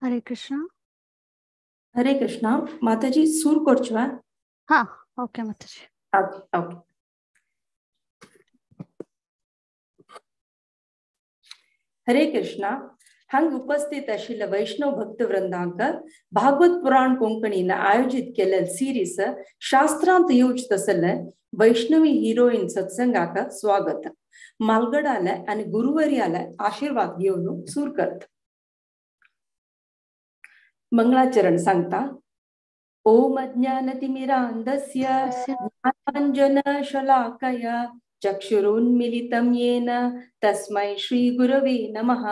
हरे कृष्ण। हरे कृष्णा माताजी सुर करछुआ। हाँ ओके माताजी। Okay okay. हरे कृष्णा हंग उपस्थित आशिल्ल्या वैष्णव भक्त वृंदांक भागवत पुराण कोंकणीन आयोजित केलेल सिरीस शास्त्रांत येवच तसले वैष्णवी हिरोईन सत्संगाक स्वागत। मालगडाले आणि गुरुवर्याले आशीर्वाद घेऊन सुर करत। मंगलाचरण सांगता। ओम अज्ञानतिमिरान्धस्य ज्ञानाञ्जनशलाकया चक्षुरुन्मिलितं येन तस्मै श्रीगुरवे नमः।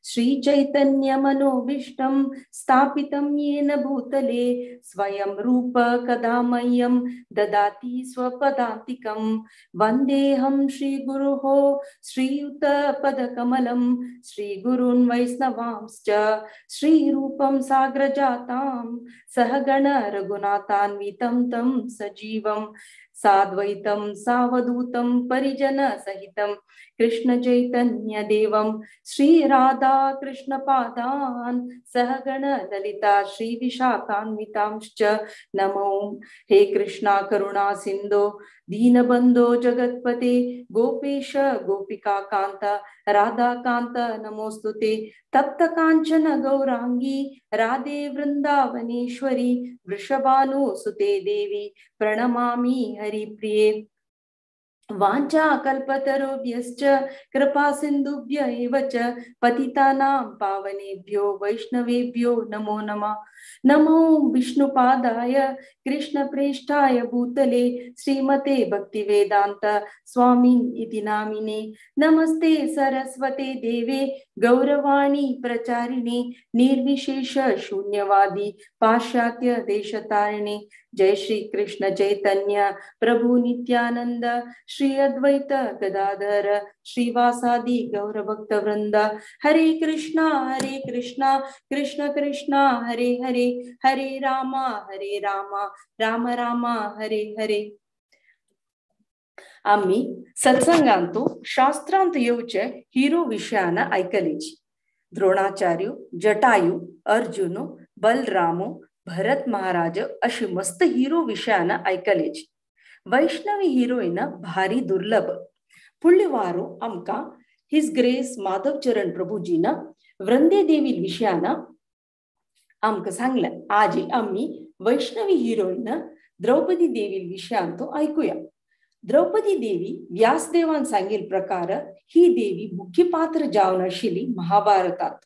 श्रीचैतन्यमनोभीष्टं स्थापितं येन भूतले स्वयं रूप कदा मह्यं ददाति स्वपदान्तिकं। वन्देऽहं श्रीगुरोः श्रीयुतपदकमलं श्रीगुरून् वैष्णवांश्च श्रीरूपं साग्रजातां सहगण रघुनाथान्वितं तं सजीवं साद्वैतं सावधूतं परिजन सहितं कृष्ण चैतन्य देवं श्री राधा कृष्ण पादान् सहगण ललिता श्री विशाखान्वितांश्च नमो। हे कृष्णा करुणा सिंधो दीनबंधो जगत्पते गोपेश गोपिका कांत राधा कांत नमोस्तुते। तप्त कांचन गौरांगी राधे वृंदावनेश्वरी वृषभानुसुते देवी प्रणमामि हरिप्रिये। वाञ्छा कल्पतरुभ्यश्च कृपा सिन्धुभ्य एव च पतितानां पावनेभ्यो वैष्णवेभ्यो नमो नमः। नमो विष्णुपादाय कृष्णप्रेष्ठाय भूतले श्रीमते भक्तिवेदांत स्वामी इति नामिने। नमस्ते सरस्वते देवे गौरवाणी प्रचारिणे निर्विशेष शून्यवादी पाश्चात्य देशतारिणे। जय श्री कृष्ण चैतन्य प्रभु नित्यानंद श्री अद्वैत गदाधर श्रीवासादि गौर भक्त वृंद। हरे कृष्णा कृष्ण कृष्णा हरे हरे हरे रामा राम राम हरे हरे। आम्ही सत्संगांतू शास्त्रांत येवचे हिरो विषयान ऐकलेची। द्रोणाचार्य जटायु अर्जुन बलरामो भरत महाराज अशी मस्त हिरो विषयान ऐकलेची। वैष्णवी हिरोईन भारी दुर्लभ। फुडली वारो आमका हिज ग्रेस माधव चरण प्रभुजीन वृंदे देवी विषयान आमका सांगलं। आज आम्ही वैष्णवी हिरोईन द्रौपदी देवी विषयांतो ऐकूया। द्रौपदी देवी व्यासदेवान सांगेल प्रकार ही देवी मुख्य पात्र जावन आशिल्ली महाभारतात।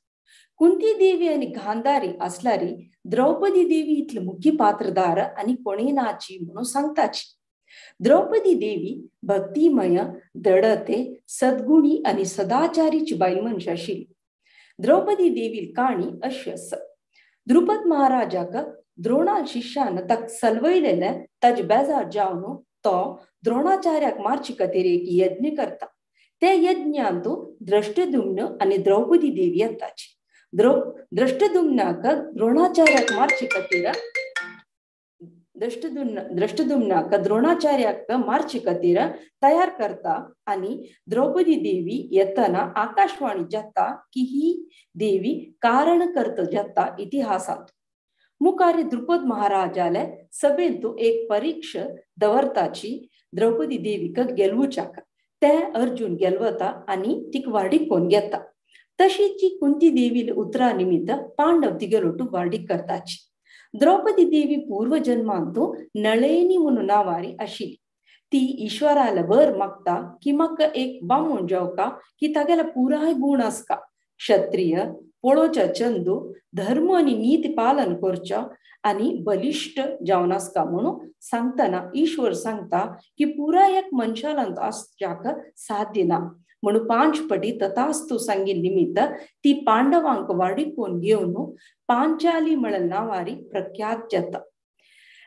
कुंती देवी आणि गांधारी असलारी द्रौपदी देवी इतले मुख्य पात्रधार आणि कोणी नाची म्हणून सांगताची। द्रौपदी देवी भक्तिमय दडते सद्गुणी आणि सदाचारीची बाई मनशा आशिल्ली। द्रौपदी देवी काणी अशी आसा। द्रुपद महाराजाक द्रोणा शिष्यान तक सलवयलेले ताज बेजार जावन तो द्रोणाचार्याक मारची खातीर एक यज्ञ करता। ते यज्ञांत दृष्टद्युम्न आणि द्रौपदी देवी येताची। दृष्टद्युम्नाक द्रोणाचार्याक मारची खातीर दृष्टद्युम्नाक द्रोणाचार्याक मारची खातीर तयार करता आणि द्रौपदी देवी येतना आकाशवाणी जाता की ही देवी कारण करत जाता इतिहासात। मुखारी द्रुपद महाराजाले सभेंतू एक परीक्षा दवरताची द्रौपदी देवीक गेलवूचाक। ते अर्जुन गेलवता आणि तिक वाडीक कोण घेता। तशीची कुंती देवी उतरा निमित्त पांडव तिगेलोटू वाडीक करताची। द्रौपदी देवी पूर्व जन्मांतू नळेनी म्हणून नावारी आशिल्ली। ती ईश्वराला वर मागता की म्हाका एक बामूण जावका की तागेला पुराय गुण आसका। क्षत्रिय पळोवच्या चंदू धर्म आणि नीती पालन करच्या आणि बलिष्ठ जावन आसका म्हणून सांगताना ईश्वर सांगता की पुराय एक मनशालांत आसच्याक साध्य ना म्हणून 5 पटी तथास्तु सांगिल निमित्त ती पांडवांक वाडीक कोण घेवन पांचाली म्हणून नावारी प्रख्यात जाता।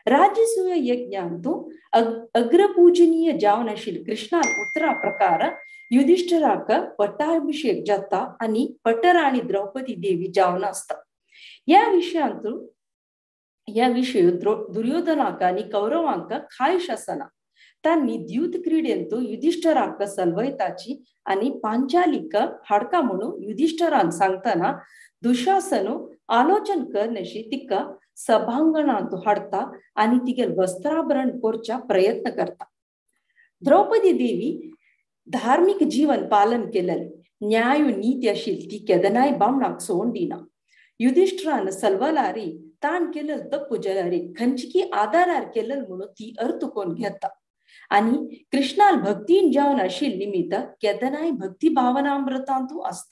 राजसूय यज्ञांतू अग्रपूजनीय जावन आशिल्ली कृष्णान उतरा प्रकार युधिष्ठिराक पट्टाभिषेक जाता आणि पटराणी द्रौपदी देवी जावन आसता। या विषय दुर्योधनाक आणि कौरवांक खायश आसना। तांनी द्यूत क्रीडेंतू युधिष्ठिराक सलवयताची आणि पांचालीक हाडका म्हणून युधिष्ठिरान सांगताना दुशासनो आलोचन करण्याशी तिका सभांगणात हाडता आणि तिगे वस्त्राभरण करच्या प्रयत्न करता. द्रौपदी देवी धार्मिक जीवन पालन केलेले, न्याय नीती आशिल ती केदनाय बामणाक सोडून दिना. युधिष्ठिरान सलवलारी ताण केलं तप्पू जलारी खंचकी आधारार केलं म्हणून ती अर्थ कोण घेता. आणि कृष्णाल भक्तीन जावन आशिल निमित्त केदनाय भक्ती भावनामृतांतू असत.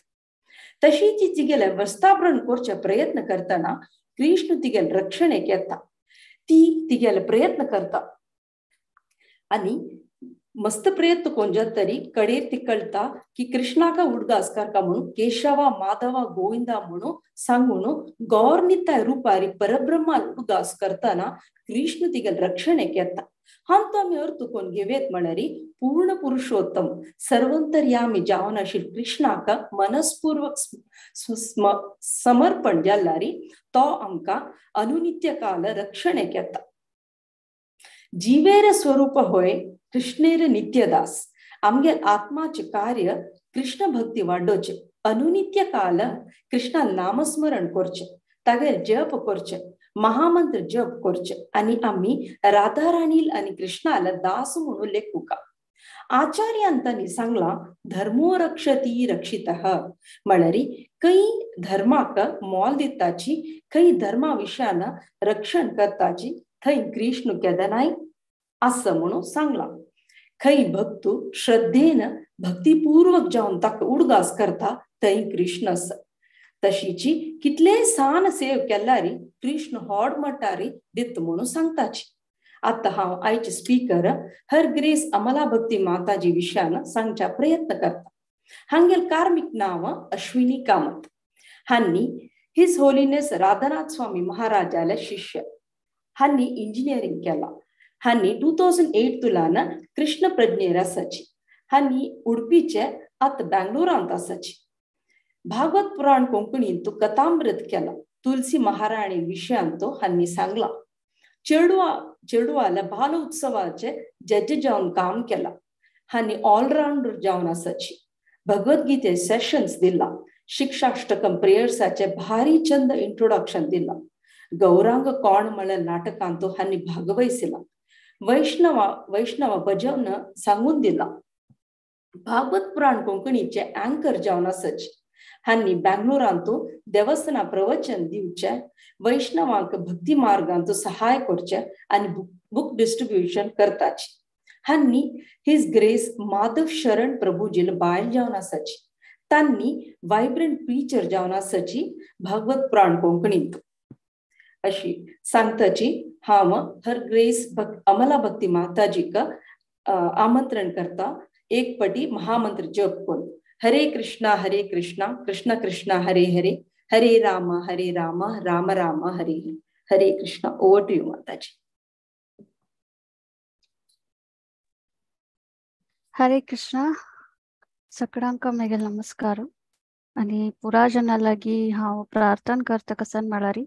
तशी ती तिगेले वस्त्राभरण करचे प्रयत्न करताना कृष्ण तिगेल रक्षणेक येता. ती तिगेले प्रयत्न करता आणि मस्त प्रयत्न कोण तरी कडेर ती कळता की कृष्णाका उडगास करका म्हणून केशवा माधवा गोविंदा म्हणून सांगून गौरनिताय रूपारी परब्रह्माल उडगास करताना कृष्ण तिगेल रक्षणेक येता. हां तो आम्ही अर्थ कोण घेवेत म्हणरी पूर्ण पुरुषोत्तम सर्वंतर्यामी जावन आशिल कृष्णाका मनस्पूर्वक समर्पण जाल्लारी तो आमका अनुनित्य काल रक्षणेक येता. जीवेर स्वरूप होय कृष्णेर नित्यदास. आमगे आत्माचे कार्य कृष्ण भक्ती वाढोचे. अनुनित्य काल कृष्णा नामस्मरण करचे, तागेर जप करचे, महामंत्र जप करचे आणि आम्ही राधाराणील आणि कृष्णाला दास म्हणून लेखुका. आचार्यांतांनी सांगला धर्मो रक्षती रक्षितः म्हणरी काही धर्माक मोल दिताची, काही धर्माविषयानं रक्षण करताची थंय कृष्ण केदनाय असं म्हणून सांगला. काही भक्तू श्रद्धेनं भक्तीपूर्वक जाऊन ताक उडगास करता थंय कृष्ण अस. तशीची कितले सान सेव केल्लारी कृष्ण होड मटारी दित म्हणून सांगताची. आता हांव आयचे स्पीकर हर ग्रेस अमला भक्ती माताजी विशयान सांगच्या प्रयत्न करता. हांगेल कार्मिक नाव अश्विनी कामत. हांनी हिज होलीनेस राधानाथ स्वामी महाराजाला शिष्य. हांनी इंजिनियरिंग केला. हांनी 2008 तुलान कृष्ण प्रज्ञेर आसाची. हांनी उडपीचे आत बँगलोरांत आसाची. भागवत पुराण कोंकणीन तो कथामृत केला. तुलसी महाराणी विषयांत हांनी सांगला. चेडवाला बाल उत्सवाचे जज जाऊन काम केला. हांनी ऑलराउंडर जाऊन आसाची. भगवद्गीते सेशन्स दिला. शिक्षाष्टकम प्रेयर्साचे भारी चंद इंट्रोडक्शन दिला. गौरांग कोण म्हणलं नाटकांत हांनी भागवहिसिला. वैष्णव भजन सांगून दिला. भागवत पुराण कोंकणीचे अँकर जावन आसाची. हांनी बँगलोरांत देवस्थाना प्रवचन दिवचे, वैष्णवांक भक्ती मार्गांत सहाय करचे आणि बुक डिस्ट्रीब्युशन करताची. हांनी हिज ग्रेस माधव शरण प्रभुजील बायल जावन आसाची. तांनी वायब्रंट प्रीचर जावन आसाची भागवत पुराण कोंकणीत. अशी सांगताची हांव हर ग्रेस अमला भक्ती माताजीक आमंत्रण करता. एक पटी महामंत्र जप करून हरे कृष्णा कृष्ण कृष्ण हरे हरे, हरे राम राम राम हरे हरे. हरे कृष्ण. ओवर टू यू माताजी. हरे कृष्ण. सगळ्यांक मेगे नमस्कार. आणि पुरा जनां लागी हांव प्रार्थना करता कसन म्हळ्यारी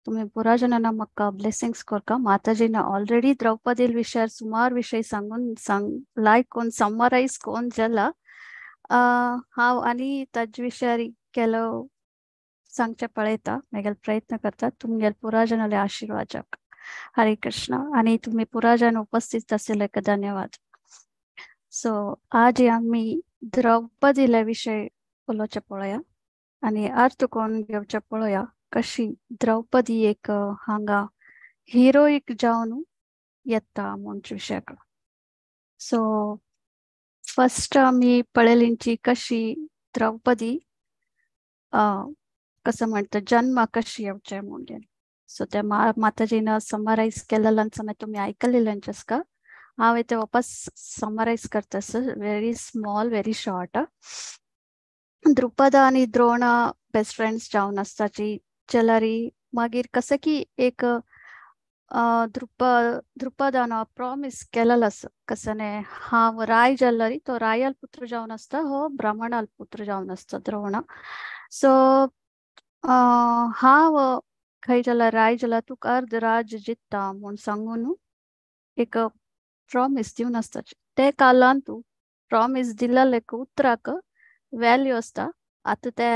तुम्ही पुरा जनांना म्हाका ब्लेसिंग्स करता. माताजीनं ऑलरेडी द्रौपदी विषयार सुमार विषय सांग लायक कोण समरायज कोण जाला. हांव आनी ताजे विशयार केलो सांगचे पळयता. मेगेल प्रयत्न करता. तुमगेल पुरा जनाले आशीर्वाद जावं. हरे कृष्ण. आणि तुम्ही पुरा जन उपस्थित आशिल्ले धन्यवाद. सो आज आम्ही द्रौपदीला विषय उलोवचे पळोवया आणि अर्थ कोण घेवचे पळोवया. कशी द्रौपदी एक हांगा हिरोईक जावन येता म्हणचे विशयाक. सो फर्स्ट आम्ही पळयलींची कशी द्रौपदी कसं म्हणतात जन्म कशी येवचे म्हणून. सो त्या माताजीनं समरायज केलेलं समेत तुम्ही ऐकलेल्यांचेच का. हांव इथे वापस समरायज करता. Very small very short. Drupada आणि द्रोण बेस्ट फ्रेंड्स जावन आसताची चलारी मागीर कसं की एक द्रुपदान प्रॉमिस केलेलं कसने हांव राय जाल्लारी तो रायल पुत्र जावन आसता, हो ब्राह्मणाल पुत्र जावन आसता द्रोण. सो हांव खंय जाल्यार राय जाल्यार तुका अर्ध राज जित्ता म्हूण सांगून एक प्रॉमिस दिवन आसताची. ते कालान तू प्रॉमिस दिल्लें उतराक व्हॅल्यू आसता. आतां ते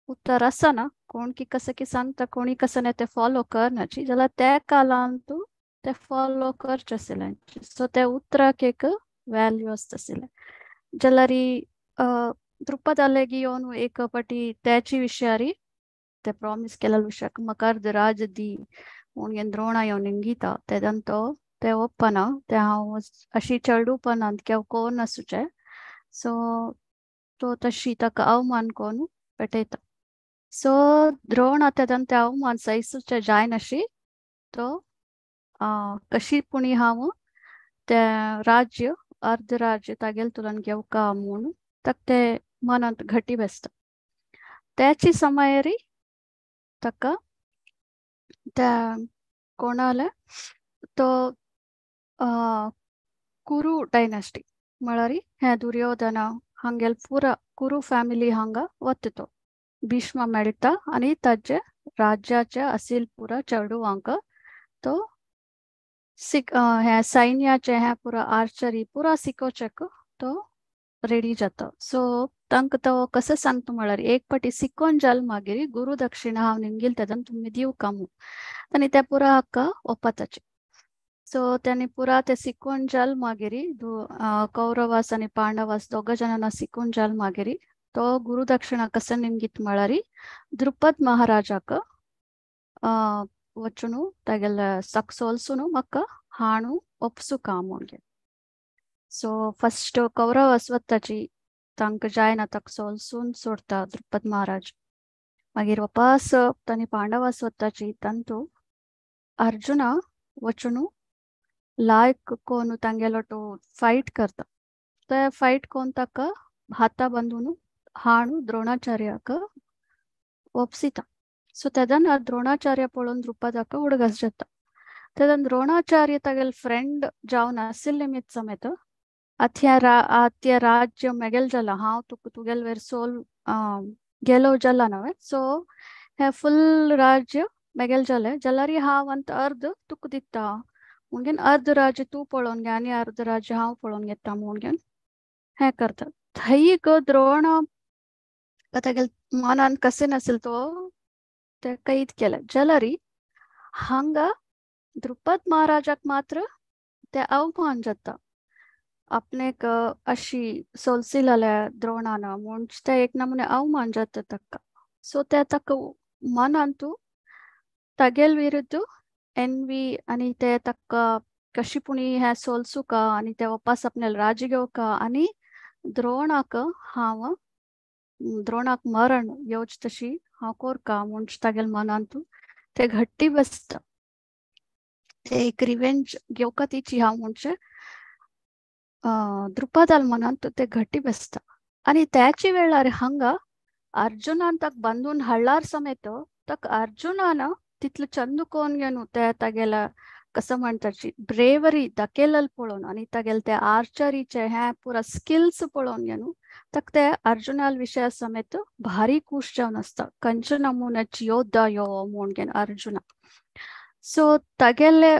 उत्तर असं ना कोण की कसं की सांगता कोणी कसं नाही ते फॉलो करण्याची जाल्यार त्या कालांतू ते फॉलो करचे आसले सो ते उतराक एक व्हॅल्यू आसतले जाल्यार द्रुपद लेगी येवन एक पाटी त्याची विषयारी ते प्रॉमिस केलेल्या विषयाक म्हाका अर्ध राज दी म्हणून द्रोणा येवन इंगिता तेदंतो ते ಒಪ್ಪನ ते हांव अशी चेडूपण अंदके कोण आसूचे सो तो तशी ताका अवमान कोण पेटयता सो द्रोण तेदंते अवमान सहिसूचे जायनाशी तो कशी पुणी हांव ते राज्य अर्ध राज्य तागेल तुलन घेवका म्हणून ताका ते मनांत घटी बेसता त्याची समयरी ताका त्या कोणाले तो कुरु डायनास्टी म्हळ्यार हे दुर्योधन हांगेल पुरा कुरु फॅमिली हांगा वत्तो भीष्म मेळटा आणि ताजे राज्याचे असील पुरा चेडूवांक तो हे सैन्याचे हे पुरा आर्चरी पुरा शिकोचेक तो रेडी जाता सो तांकां तो कसं सांगता म्हळ्यार एक पाटी शिकोवन जाल मागीर गुरु दक्षिणा हांव निमगेल तेदन तुमी दिवका म्हणून आनी ते पुरा हाका ओपाताचे सो त्यांनी पुरा ते शिकोवन जाल मागीर कौरवास आणि पांडवास दोग जणांना शिकोवन जाल मागीर तो गुरु दक्षिणा कसं निमगीत म्हळ्यार द्रुपद महाराजाक वचून तागेल सक सोल्सून म्हाका हाणू ಒಪ್ಸುका म्हणगे सो फर्स्ट कौरव स्वताची तांकां जायना ताका सोल्सून सोडता द्रुपद महाराज मागीर वापस तांणी पांडवा स्वताची तांतू अर्जुना वचून लायक कोण तांगेलो तो फायट करता ते फायट कोण ताका हाता बांदून हाणू द्रोणाचार्याक ಒಪ್ಸಿता सो तेदन द्रोणाचार्य पळोवन द्रुपदाक उडगस जाता तेदन द्रोणाचार्य तागेल फ्रेंड जावन आशिल्ले निमित्त समेत आत्य राज्य मेगेल जाला हांव तुगेल वेर सोल गेलो जाला नवे सो हे फुल राज्य मेगेल जाले जाल्यार हांव अंत अर्ध तुका दिता म्हणून अर्ध राज्य तू पळोवन घे आनी अर्ध राज्य हांव पळोवन घेता म्हणून हे करता थंय द्रोण तागेल मनान कसे नासिल तो ते कैद केले जाल्यार हांगा द्रुपद महाराजाक मात्र ते अवमान जाता आपणेक अशी सोलसिलेल्या द्रोणान म्हूण ते एक नमुने अवमान जाता ताका सो ते ताका मनांतू तागेल विरुद्ध एनवी आनी ते ताका कशी पुणी हे सोलसुका आनी ते वापस आपणे राज घेवका आनी द्रोणाक हांव द्रोणाक मरण येवच तशी हांव कोरका म्हूण तागेल मनांतू ते घट्टी बसता ते एक रिवेंज घेवका तिची हांव म्हणचे द्रुपदाल मनांत ते घट्टी बसता आनी त्याची वेळार हांगा अर्जुनान ताका बांदून हाडल्यार समेत ताका अर्जुनान तितले चंद कोण घेवन ते तागेला कसं म्हणटाची ब्रेवरी दाखयलेल पळोवन आनी तागेले ते आर्चरीचे हे पुरा स्किल्स पळोवन घेवन ताका ते अर्जुनाल विशया समेत भारी खूश जावन आसता खंयचे नमुन्याची योद्धा यो म्हूण घेवन अर्जुना सो तागेले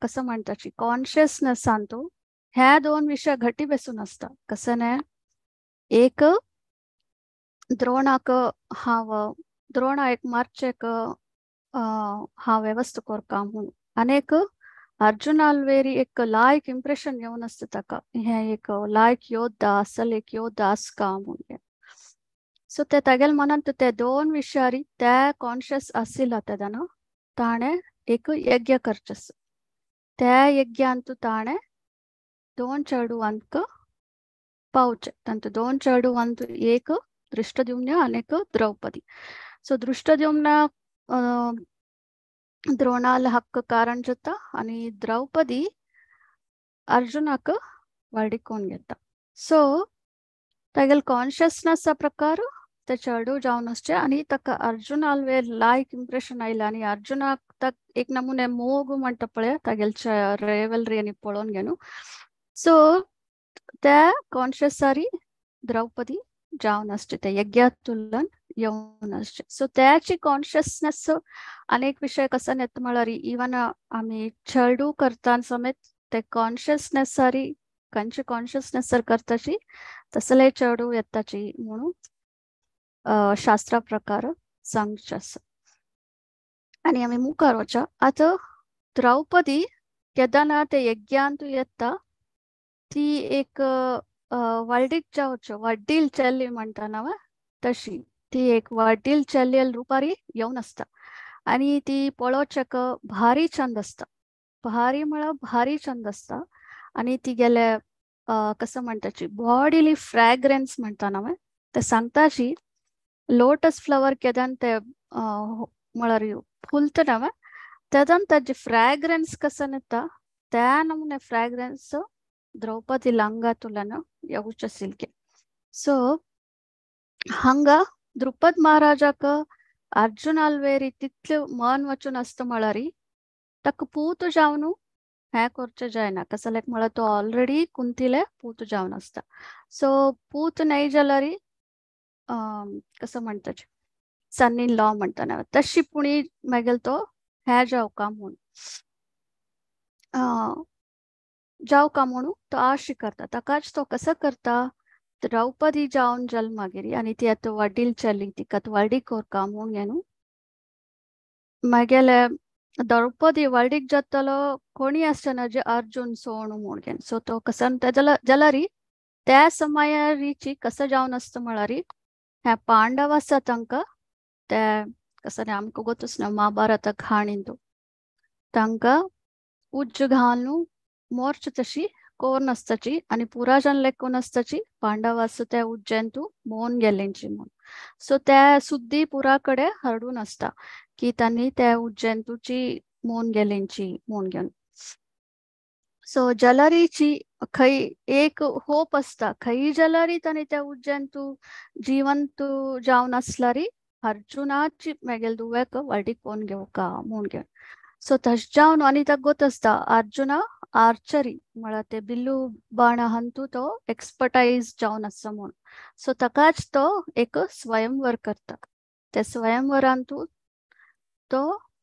कसं म्हणटाची कॉन्शियसनेसान तो ह्या दोन विषय घटी बसून असता कसं एक द्रोणाक हांव द्रोणा एक मार्चेक हांव वेवस्था कोरका म्हणून आनीक अर्जुनाल वेरी एक लायक इम्प्रेशन घेवन आसता ताका हे एक लायक योद्धा असल एक योद्धा आसका म्हणून सो ते तागेल मनांत ते दोन विशयारी त्या कॉन्शियस आशिल्ला तेदना ताणें एक यज्ञ करचेस त्या यज्ञांतू ताणें दोन चेडूवांक पावचे तांतू दोन चेडूवांतू एक दृष्टद्युम्न आनीक द्रौपदी सो दृष्टद्युम्न द्रोणाल हक्क कारण जाता आनी द्रौपदी अर्जुनाक वाडिकोन घेता सो तागेल कॉन्शियसनेस प्रकार ते चेडू जावन आसचे आनी ताका अर्जुनाल वेर लायक इम्प्रेशन आयला आनी अर्जुनाक ताक एक नमुने मोग म्हणटा पळय तागेलचे रेवलरी आनी पळोवन घेवन सो त्या कॉन्शियसारी द्रौपदी जावन आसचे ते यज्ञातुलन येवन आसचे सो त्याची कॉन्शियसनेस अनेक विषय कसं येता म्हळ्यार इवन आमी चेडू करता समेत ते कॉन्शियसनेसारी खंयचे कॉन्शियसनेसर करताची तसले चेडू येताची म्हणून शास्त्रा प्रकार सांगचस आणि आम्ही मुखारवच्या आता द्रौपदी केदारनाथ ते यज्ञांतू येता ती एक वाडीक जावचो वडील चल्ली म्हणटा ना तशी ती एक वडील चल्यल रुपारी येऊन असता आणि ती पळोवचेक भारी चंद असता भारी म्हळ्यार भारी चंद असता आणि ती गेले कसं म्हणटाची बॉडीली फ्रॅग्रन्स म्हणटा ना ते सांगताची लोटस फ्लवर केदान ते म्हळ्यार फुलता ना तेदान ताजी फ्रॅग्रन्स कसं येता त्या नमुने फ्रॅग्रन्स द्रौपदी लंगातुलन येवचे सिल्के सो हंग द्रुपद महाराजाक अर्जुन अल्वेरी तितले मन वचून असत म्हळ्यारी तक पूत जावनु हे करचे जायना कसं लायक म्हळ्यार तो ऑलरेडी कुंतीले पूत जावन असता सो पूत नाही जाल्यारी कसं म्हणटाचे सन इन लॉ म्हणटा तशी पुणी मागीर तो हे जावका म्हूण जावका म्हणून तो आशी करता ताकाच तो कसं करता द्रौपदी जावन जल्मागिरी आणि ती आता वडील चली तिका वडी कोरका म्हूण घेनु मागेले द्रौपदी वडीक जातलो कोणी आसना जे अर्जुन सोण म्हूण घेन सो तो कसं जाल्यारी त्या समयारीची कसं जावन असतं म्हळ्यारी ह्या पांडव आसा तांकां ते कसं आमकां गोतूच ना महाभारत खाणींदू तांकां उज्ज घालून मोर्च तशी कोण असताची आणि पुराजन लेखून असताची पांडव असो त्या उज्जैनतू मोन गेलेंची म्हणून सो त्या सुद्धी पुराकडे हरडून असता की त्यांनी त्या उज्जैनतूची मोन गेलेंची मोन घेऊन सो जलारीची खै एक होप असता खै जलारी त्यांनी त्या उज्जैनतू जिवंत जावन असलारी अर्जुनाची मेगेल दुवेक वडी कोण घेऊ का म्हूण घेऊन सो तश जावन आणि ताका गोत असता अर्जुना आर्चरी म्हळ्यार ते बिल्लू बाण हंतू तो एक्सपर्टाईज जावन आसा म्हूण सो ताकाच तो एक स्वयंवर करता त्या स्वयंवरांतू तो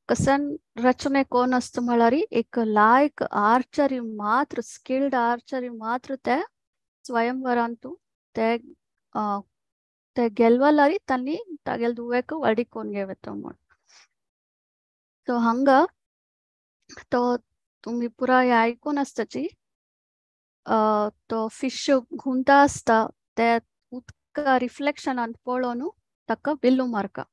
कसन रचने कोण असतं म्हळ्यार एक लायक आर्चरी मात्र स्किल्ड आर्चरी मात्र ते स्वयंवरांतू ते ते गेल्वलारी तांणी तागेल दुवेक वडी कोण घेवतो म्हूण सो हंग तो तुम्ही पुरा आयकून असताची तो फिश घुंता असता ते उदका रिफ्लेक्शनान पळोवन ताका बिल्लू मारका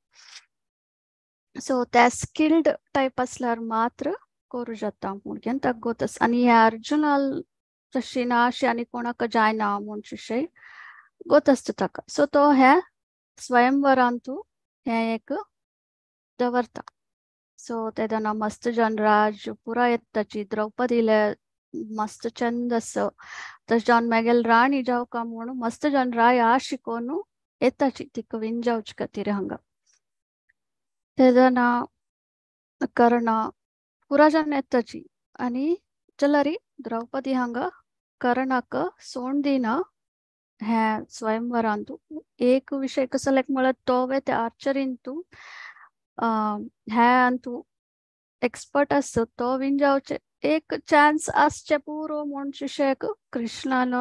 सो त्या स्किल्ड टायप असल्यार मात्र करू जाता म्हूण घेवन ताका गोतस आनी हे अर्जुनाल तशी ना अशी आनी कोणाक जायना म्हूण शिशे गोत असता ताका सो तो हे स्वयंवरांतू हे एक दवरता सो तेदना मस्त जनराज पुरा येताची द्रौपदीले मस्त चंद असो तश जावन मागेल राणी जावका म्हणून मस्त जन राय शिकोनु येताची तिका विंजावच खातीर हांगा तेदना कर्ण पुरा जन येताची आनी जाल्यारी द्रौपदी हांगा कर्णाक सोण दिना हे स्वयंवरांतू एक विषय कसो लायक म्हळ्यार तोवे त्या आर्चरींतू हे अंतू एक्सपर्ट असतो तो विंजावचे एक चान्स आसचे पुरो म्हूण शिशेक कृष्णान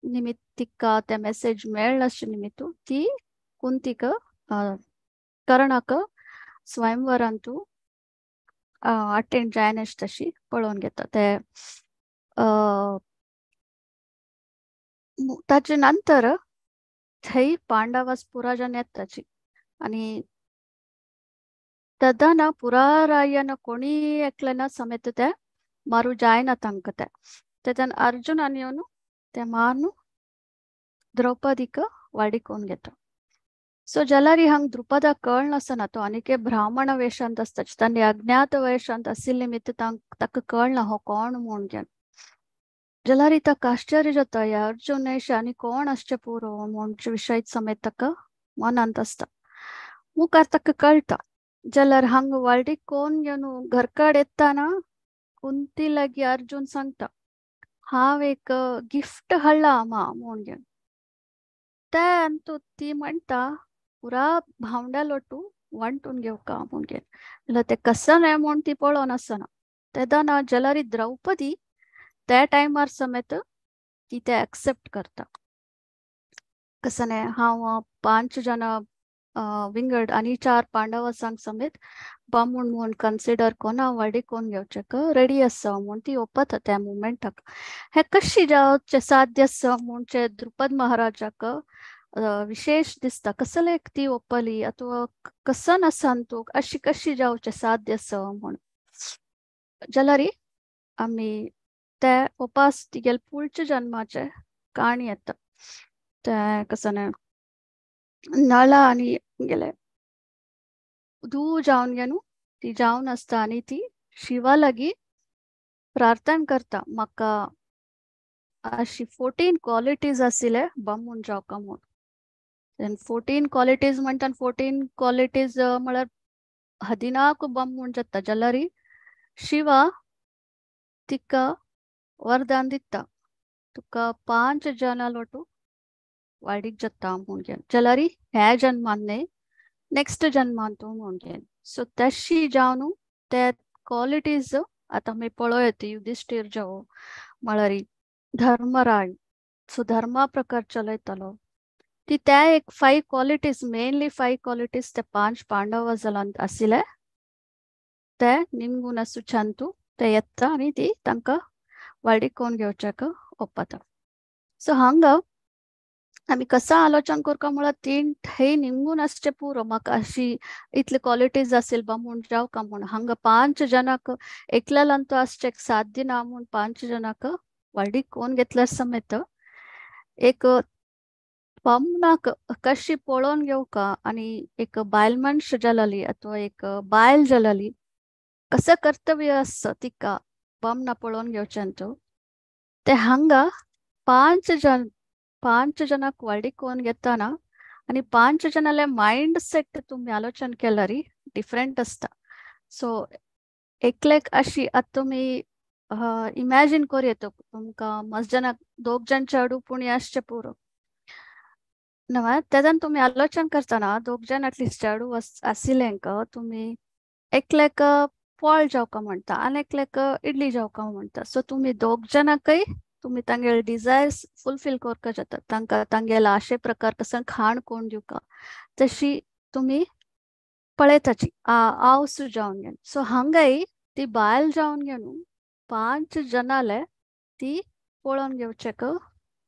निमित्तिका ते मेसेज मेळनासचे निमित्तू ती कुंतीक कर्णाक स्वयंवरांतू अटेंड जायनाच तशी पळोवन घेता ते ताचे नंतर थंय पांडवास पुराजन येताची आनी तदाना पुरारायन कोणी एकलेना समेत ते मारू जायना तांकां तेदन अर्जुन आनी येवन ते मारनु द्रौपदीक वाडिकोन घेता सो जाल्यार हांग द्रुपदा कळनासना तो आनीक ब्राह्मण वेशांत आसताच तांणी अज्ञात वेशांत आशिल्ले निमित्त ताका कळना हो कोण म्हूण घेवन जाल्यार ताका आश्चर्य जाता ह्या अर्जुन वेश आनी कोण आसचे पुरो म्हूणचे विशय समेत ताका मनांत आसता मुखार ताका कळटा जाल्यार हांग वाडीक कोण घेवन घरकाड येताना कुंती लागी अर्जुन सांगता हांव एक गिफ्ट हाडला मा म्हूण घेवन ते अंतू ती म्हणटा पुरा भावंड्या लोटू वांटून घेवका म्हूण घेवन जाल्यार ते कसं न्हय म्हूण ती पळोवन आसना तेदाना जाल्यार द्रौपदी त्या टायमार समेत ती ते एक्सेप्ट करता कसं न्हय हांव 5 जण विंगड आणि 4 पांडवांक समेत बामून म्हणून कन्सिडर कोना वाडी कोण घेवचेक रेडी आसा म्हूण ती ओपत त्या मुमेंटाक हे कशी जावचे साध्य आसा म्हणचे द्रुपद महाराजाक विशेष दिसता कसले ती ओपली अथवा कसन आसान तू अशी कशी जावचे साध्य आसा म्हूण जाल्यार आमी ते ओपास तिगेल पुढच्या जन्माचे काणी येता ते कसं नळा आणि गेले धू जावन गेनू ती जावन असता आणि ती शिवा लागी प्रार्थना करता म्हाका अशी 14 क्वालिटीज आशिल्ले बामून जावका म्हणून 14 क्वालिटीज म्हणटा 14 क्वालिटीज म्हळ्यार 14 बामून जाता जाल्यार शिवा तिका वरदान दिता तुका 5 जनां लोटू वाडीक जाता म्हणून घेन जाल्यार ह्या जन्मान न्ही नेक्स्ट जन्मान तूं म्हणून घेन सो तशी जावन ते क्वालिटीज आता आमी पळयत युधिष्ठीर जावं म्हळ्यार धर्मराज सो धर्मा प्रकार चलयतलो ती त्या एक 5 क्वालिटीज मेनली 5 क्वालिटीज ते 5 पांडव जालां आशिल्ले ते निमगून असू छंतू ते येता आणि ती तांकां वाडीक कोण घेवच्याक ओपता सो हांगा आमी कसं आलोचन करता म्हळ्यार तीन हे निमगून असचे पुरो म्हाका अशी इतले क्वालिटीज आसिल बा म्हूण जावका म्हूण हांगा 5 जनाक एकल्यालांतू असचे साध्य ना म्हूण 5 जनाक वाडीक कोण घेतल्या समेत एक बामणाक कशी पळोवन घेवका आणि एक बायल मनश जालाली अथवा एक बायल जालाली कसं कर्तव्य आसता तिका बामणा पळोवन घेवच्यांतू ते हांगा 5 जनाक वाडीक कोण घेताना आणि 5 जनाले माइंड सेट तुम्ही आलोचन केल्यार डिफरंट असता सो एकलेक अशी आता तुम्ही इमॅजिन करूं येतो तुमकां मस्त जनाक 2 जण चेडू पुणी आसचे पुरो नवा तेदान तुम्ही आलोचन करतना 2 जण एटलिस्ट चेडू आशिल्लेंक तुम्ही एकलेक पोळ जावका म्हणटा आनी एकलेक इडली जावका म्हणटा सो तुम्ही 2 जनाकय तुम्ही तांगेल डिझायर्स फुलफिल करका जाता तांकां तांगेल आशे प्रकार कसं खाण कोण दिवका तशी तुम्ही पळयताची आवसू जावन घेन सो हांगाय ती बायल जावन घेनू 5 जनाले ती पळोवन घेवचेक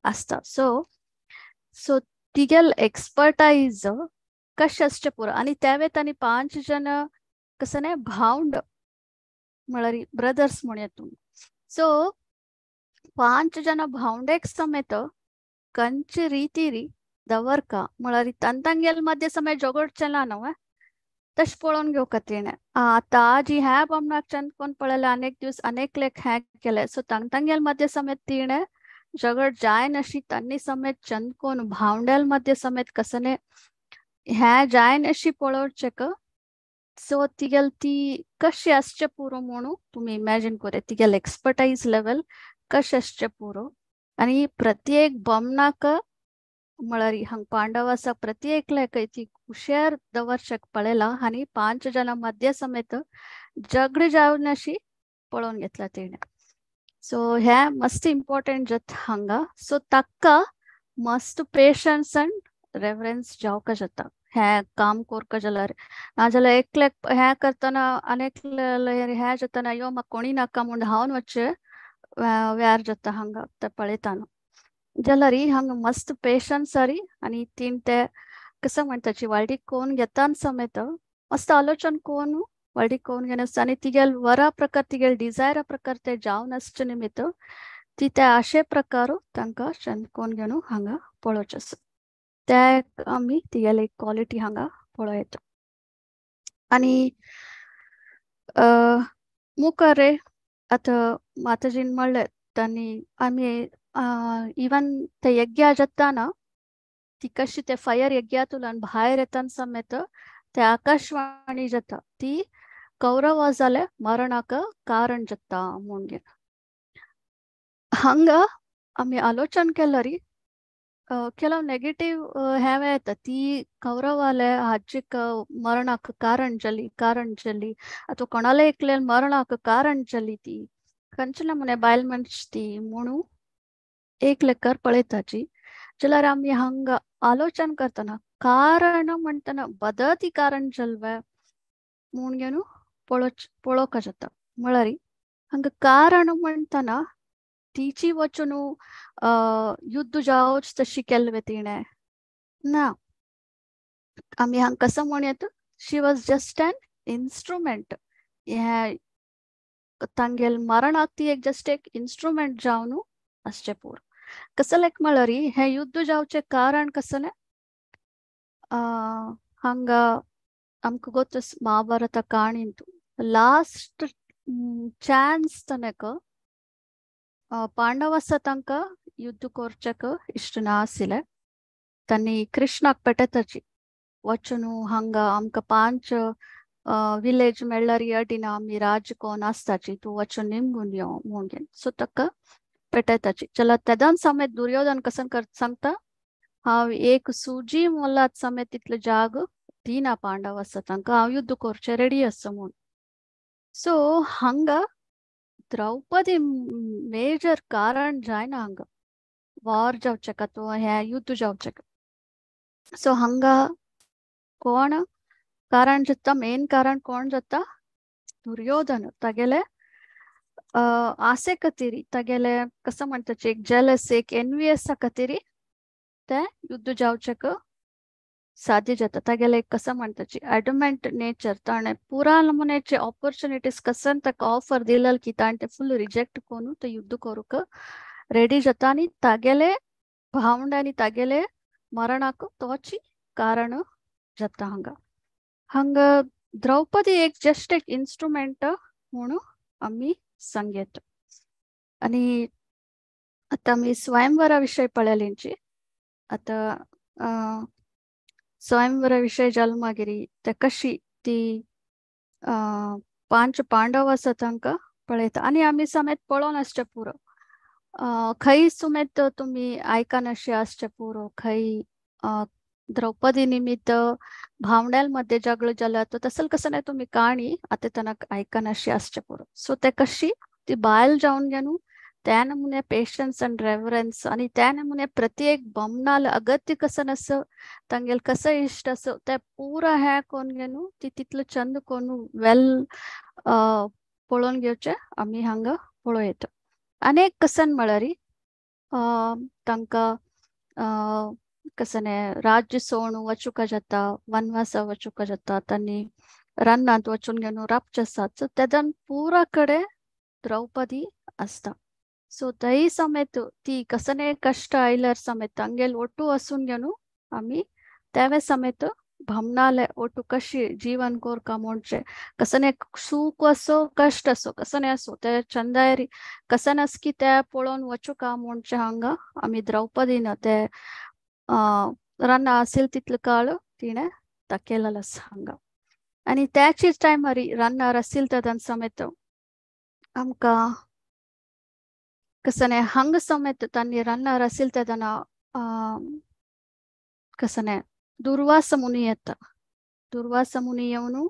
आसता सो तिगेल एक्सपर्टायज कशें आसचें पुरो आनी त्या वेतांनी 5 जन कसं न्ही भावंड म्हळ्यार ब्रदर्स म्हणया तुम्ही सो 5 जन भावंडेक समेत कंची रीती दवरका म्हळ्यार तांतांगेल मध्य समेत झगडचें ना न्हू तश पळोवन घेवका तिणें आतां आज ह्या बामणाक चंद कोण पळयलें अनेक दीस अनेक लेख हें केले सो तांतांगेल मध्य समेत तिणें झगड जाय नशी तांणी समेत चंद कोण भावंडेल मध्य समेत कसने हें जाय नशी पळोवचेक सो तिगेल ती कशी आसचे पुरो म्हणून तुम्ही इमॅजिन करे तिगेल एक्सपर्टायज लेवल कशें आसचे पुरो आनी प्रत्येक बामणाक म्हळ्यार हांगा पांडव आसा प्रत्येकल्याक ती हुशार दवरचेक पळयला आनी 5 जनां मध्य समेत झगड जावन अशी पळोवन घेतला तिणें सो हे मस्त इम्पॉर्टंट जाता हांगा सो ताका मस्त पेशन्स आनी रेवरन्स जावका जाता हें काम करता जाल्यार नाजाल्यार एकल्याक हें करतना आनेक हें जातना अयो म्हाका कोणी नाका म्हूण धांवन वचचें व्यार जाता हांगा ते पळयताना जाल्यार हांगा मस्त पेशन्स सारी आनी तीन ते कसं म्हणटाची वाडीक कोण घेतान समेत मस्त आलोचन कोण वाडीक कोण घेवन आसता आनी तिगेल वरा प्रकार तिगेल डिझायरा प्रकार ते जावन आसचे निमित्त ती ते आशे प्रकार तांकां चंद कोण घेवन हांगा पळोवचें आसा ते आमी तिगेल एक क्वॉलिटी हांगा पळयता आनी मुखार रे आतां माताजीन म्हणलें तांणी आमी इवन ते यज्ञ जाताना ती कशी ते फायर यज्ञातून भायर येताना समेत ते आकाशवाणी जाता ती कौरव जाले मरणाक कारण जाता म्हणून हांगा आमी आलोचन केल्यार ಕೆಲವು ನೆಗೆಟಿವ್ हें येता ती कौरवाले हाजीक मरणाक कारण जली ಅಥವಾ कोणाले एकले मरणाक कारण जली ती खंयचे नमुने बायल मनश ती म्हणू एक लेकर पळयताची जाल्यार आमी हांगा आलोचन करतना कारण म्हणताना बदती कारण जल्वे मुणगेनु पळोवक जाता म्हळ्यार हांगा कारण म्हणताना तिची वचून युद्ध जावच तशी केल्वे तिणे ना आम्ही हांगा कसं म्हणूयात शी वॉज जस्ट एन इन्स्ट्रुमेंट हे तांगेल मरणाक ती एक जस्ट एक इन्स्ट्रुमेंट जावन असचे पूर कसले म्हळ्यार हे युद्ध जावचे कारण कसले हांगा आमकां ಗೊತ್ತು महाभारत काणींतू लास्ट ಚಾನ್ಸ್ ತನಕ ಪಾಂಡವಸ ತನಕ युद्ध करचेक इष्ट नासिले तांणी कृष्णाक पेटयताची वचून हांगा आमकां 5 विलेज मेळ्ळ्यार अडीन आमी राज कोण आसताची तूं वचून निमगून यो म्हणून सो ताका पेटयताची चला तेदान समेत दुर्योधन कसन सांगता हांव एक सुजी मोलात समेत तितले जाग दिना पांडव आसा तांकां हांव युद्ध करचे रेडी आसा म्हूण सो हांगा द्रौपदी मेजर कारण जायना हांगा वॉर जावचेका तो हे युद्ध जावचेका सो हांगा कोण कारण जाता मेन कारण कोण जाता दुर्योधन तागेले आसे खातीर तागेले कसं म्हणटाचे एक जेलस एक एनवियस खातीर ते युद्ध जावचेक साध्य जाता तागेले कसं म्हणटाचे एडमेंट नेचर ताणें पुरा नमुन्याचे ऑपॉर्च्युनिटीज कसन ताका ऑफर दिलेल की ताणें ते फुल रिजेक्ट करून ते युद्ध करूक रेडी जाता आनी तागेले भावंडांनी तागेले मरणाक तोच कारण जाता हांगा द्रौपदी एक जस्ट एक इन्स्ट्रुमेंट म्हणून आमी सांगेत आनी आता आमी स्वयंवरा विशय पळयलेंची आता स्वयंवरा विशय जाल मागीर ते कशी ती 5 पांडव आसा तांकां पळयता आनी आमी समेत पळोवन आसचे पुरो खंय सुमेत तुमी आयकन अशें आसचे पुरो खंय द्रौपदी निमित्त भावंड्याल मध्ये झगडो जाला तो तसल कसं नाही तुम्ही काणी आता त्यांना आयकन अशी आसचे पुरो सो ते कशी ती बायल जावन गेनू त्या नमुने पेशन्स अँड रेवरन्स आणि त्या नमुने प्रत्येक बमनाल अगत्य कसं असं तांगेल कसं इष्ट असो ते पुरा हे कोण गेनू ती तितलं चंद कोणू वेल पळोवन घेवचे आमी हांगा पळयत अनेक कसन म्हळ्यार तांकां कसने राज्य सोडून वचूक जाता वनवास वचूक जाता तांणी रन्नांत वचून गेनू रापचेसात तेदन पुरा कडेन द्रौपदी आसता सो थंय समेत ती कसने कष्ट आयल्यार समेत तांगेल ओटू असून गेनू आमी तेवे समेत भामनाले ओटू कशी जीवन कोरका म्हणचे कसने सूख असो कष्ट असो कसने असो ते चंदायरी कसन असकी ते पळोवन वचूका म्हणचे हांगा आमी द्रौपदीन ते रन आसिल तितले काळ तिणे ताकेलेलो आसा हांगा आनी त्याचीच टायमार रन्नार आसिल तेदन समेत आमकां कसने हांगा समेत तांणी रन्नार आसिल तेदन कसने दुर्वास मुनी येता दुर्वास मुनी येवन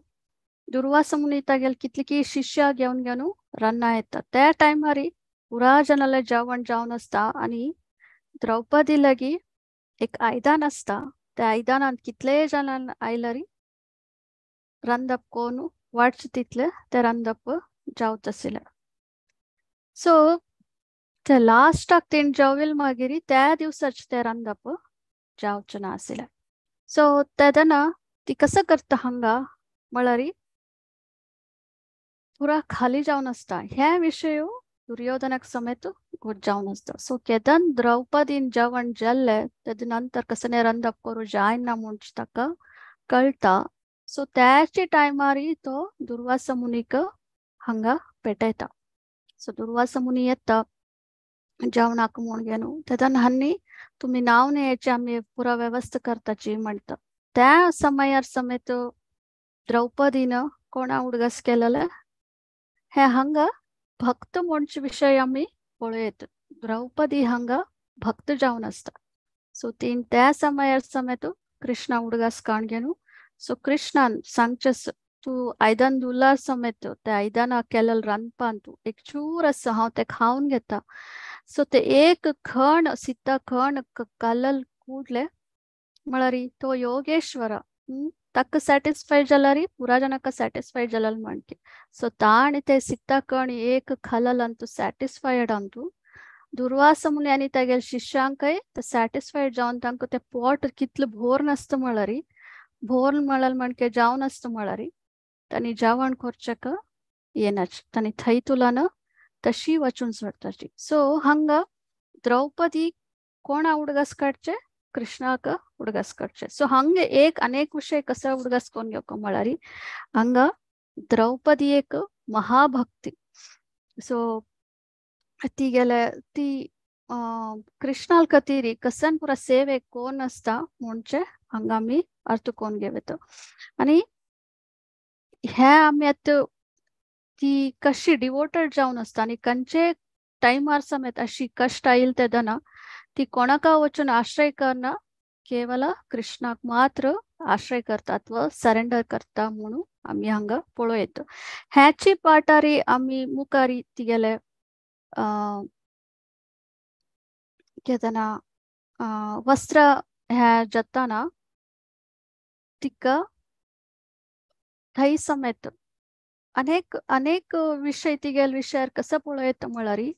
दुर्वास मुनी तागेल कितली शिष्या घेवन गेनू रन्ना येता त्या टायमार पुरा जनाले जेवण जावन आसता आनी द्रौपदी लागी एक आयदान आसता त्या आयदानात कितले जणां आयल्यार रंदप कोण वाटचे तितले ते रंदप जावत आसले सो ते लास्टाक तेण जेविल मागीर त्या दिवसाचे ते रंदप जावचे नासले सो तेदना ती कसं करता हांगा म्हळ्यार पुरा खाली जावन आसता हे विशय दुर्योधनाक समेत गोड जावन आसता सो केदन द्रौपदीन जेवण जेल्ले तेद नंतर कसने रंदप करू जायना म्हूण ताका कळटा सो त्याचे टायमार तो दुर्वास मुनीक हांगा पेटयता सो दुर्वास मुनी येता जेवणाक म्हूण गेनू तेदन हांनी तुमी नाव न्हेयेची आमी पुरा वेवस्था करताची म्हणटा त्या समयार समेत द्रौपदीन कोणा उडगस केलेले हे हांगा भक्त म्हणचे विशय आमी पळयत द्रौपदी हांगा भक्त जावन आसता सो तीन त्या समयार समेत कृष्णा उडगास काण गेनू सो कृष्णान सांगचेस तू आयदान दुला समेत त्या आयदाना केलेल रांदपान तू एक चूर आसा हांव ते खावन घेता सो ते एक खण सिद्धा खण कालल कूडले म्हळ्यारी तो योगेश्वर तक सॅटिस्फाईड जाला री पुराजनक सॅटिस्फाईड जाला म्हणके सो ताण ते सित्ताकण एक खलल अंतु सॅटिस्फाईड अंतु दुर्वासा मुनी आणि तेगेल शिष्यांकय ते सॅटिस्फाईड जावन तांकां ते पोट कितलं भोर नासता म्हळ्यारी भोर म्हळाल म्हणके जावन असता म्हळ्यारी तांणी जेवण करचेक येनाच तांणी थंय तुलान तशी वचून सोडताची सो हंग द्रौपदी कोणा उडगस काडचे कृष्णाक उडगस काडचे सो हंगे एक अनेक विषय कसा उडगस्कोन घेवको म्हळ्यारी हंग द्रौपदी एक महाभक्ती सो ती गेले ती कृष्णाल कतीरी कसन पुरा सेवे कोण असता म्हणजे हंगा आमी अर्थ कोण घेवेत आणि हे आमी आता ती कशी डिवोटेड जावन असता आणि खंयचे टायमार समेत अशी कष्ट येईल तेदना ती कोणाका वचून आश्रय करना केवल कृष्णाक मात्र आश्रय करता अथवा सरेंडर करता म्हणून आमी हांगा पळयत ह्याची पाठारी आमी मुखारी तिगेले केदना वस्त्र ह्या जाताना तिका थंय समेत अनेक अनेक विषय तिगेल विषयार कसं पळयत म्हळ्यारी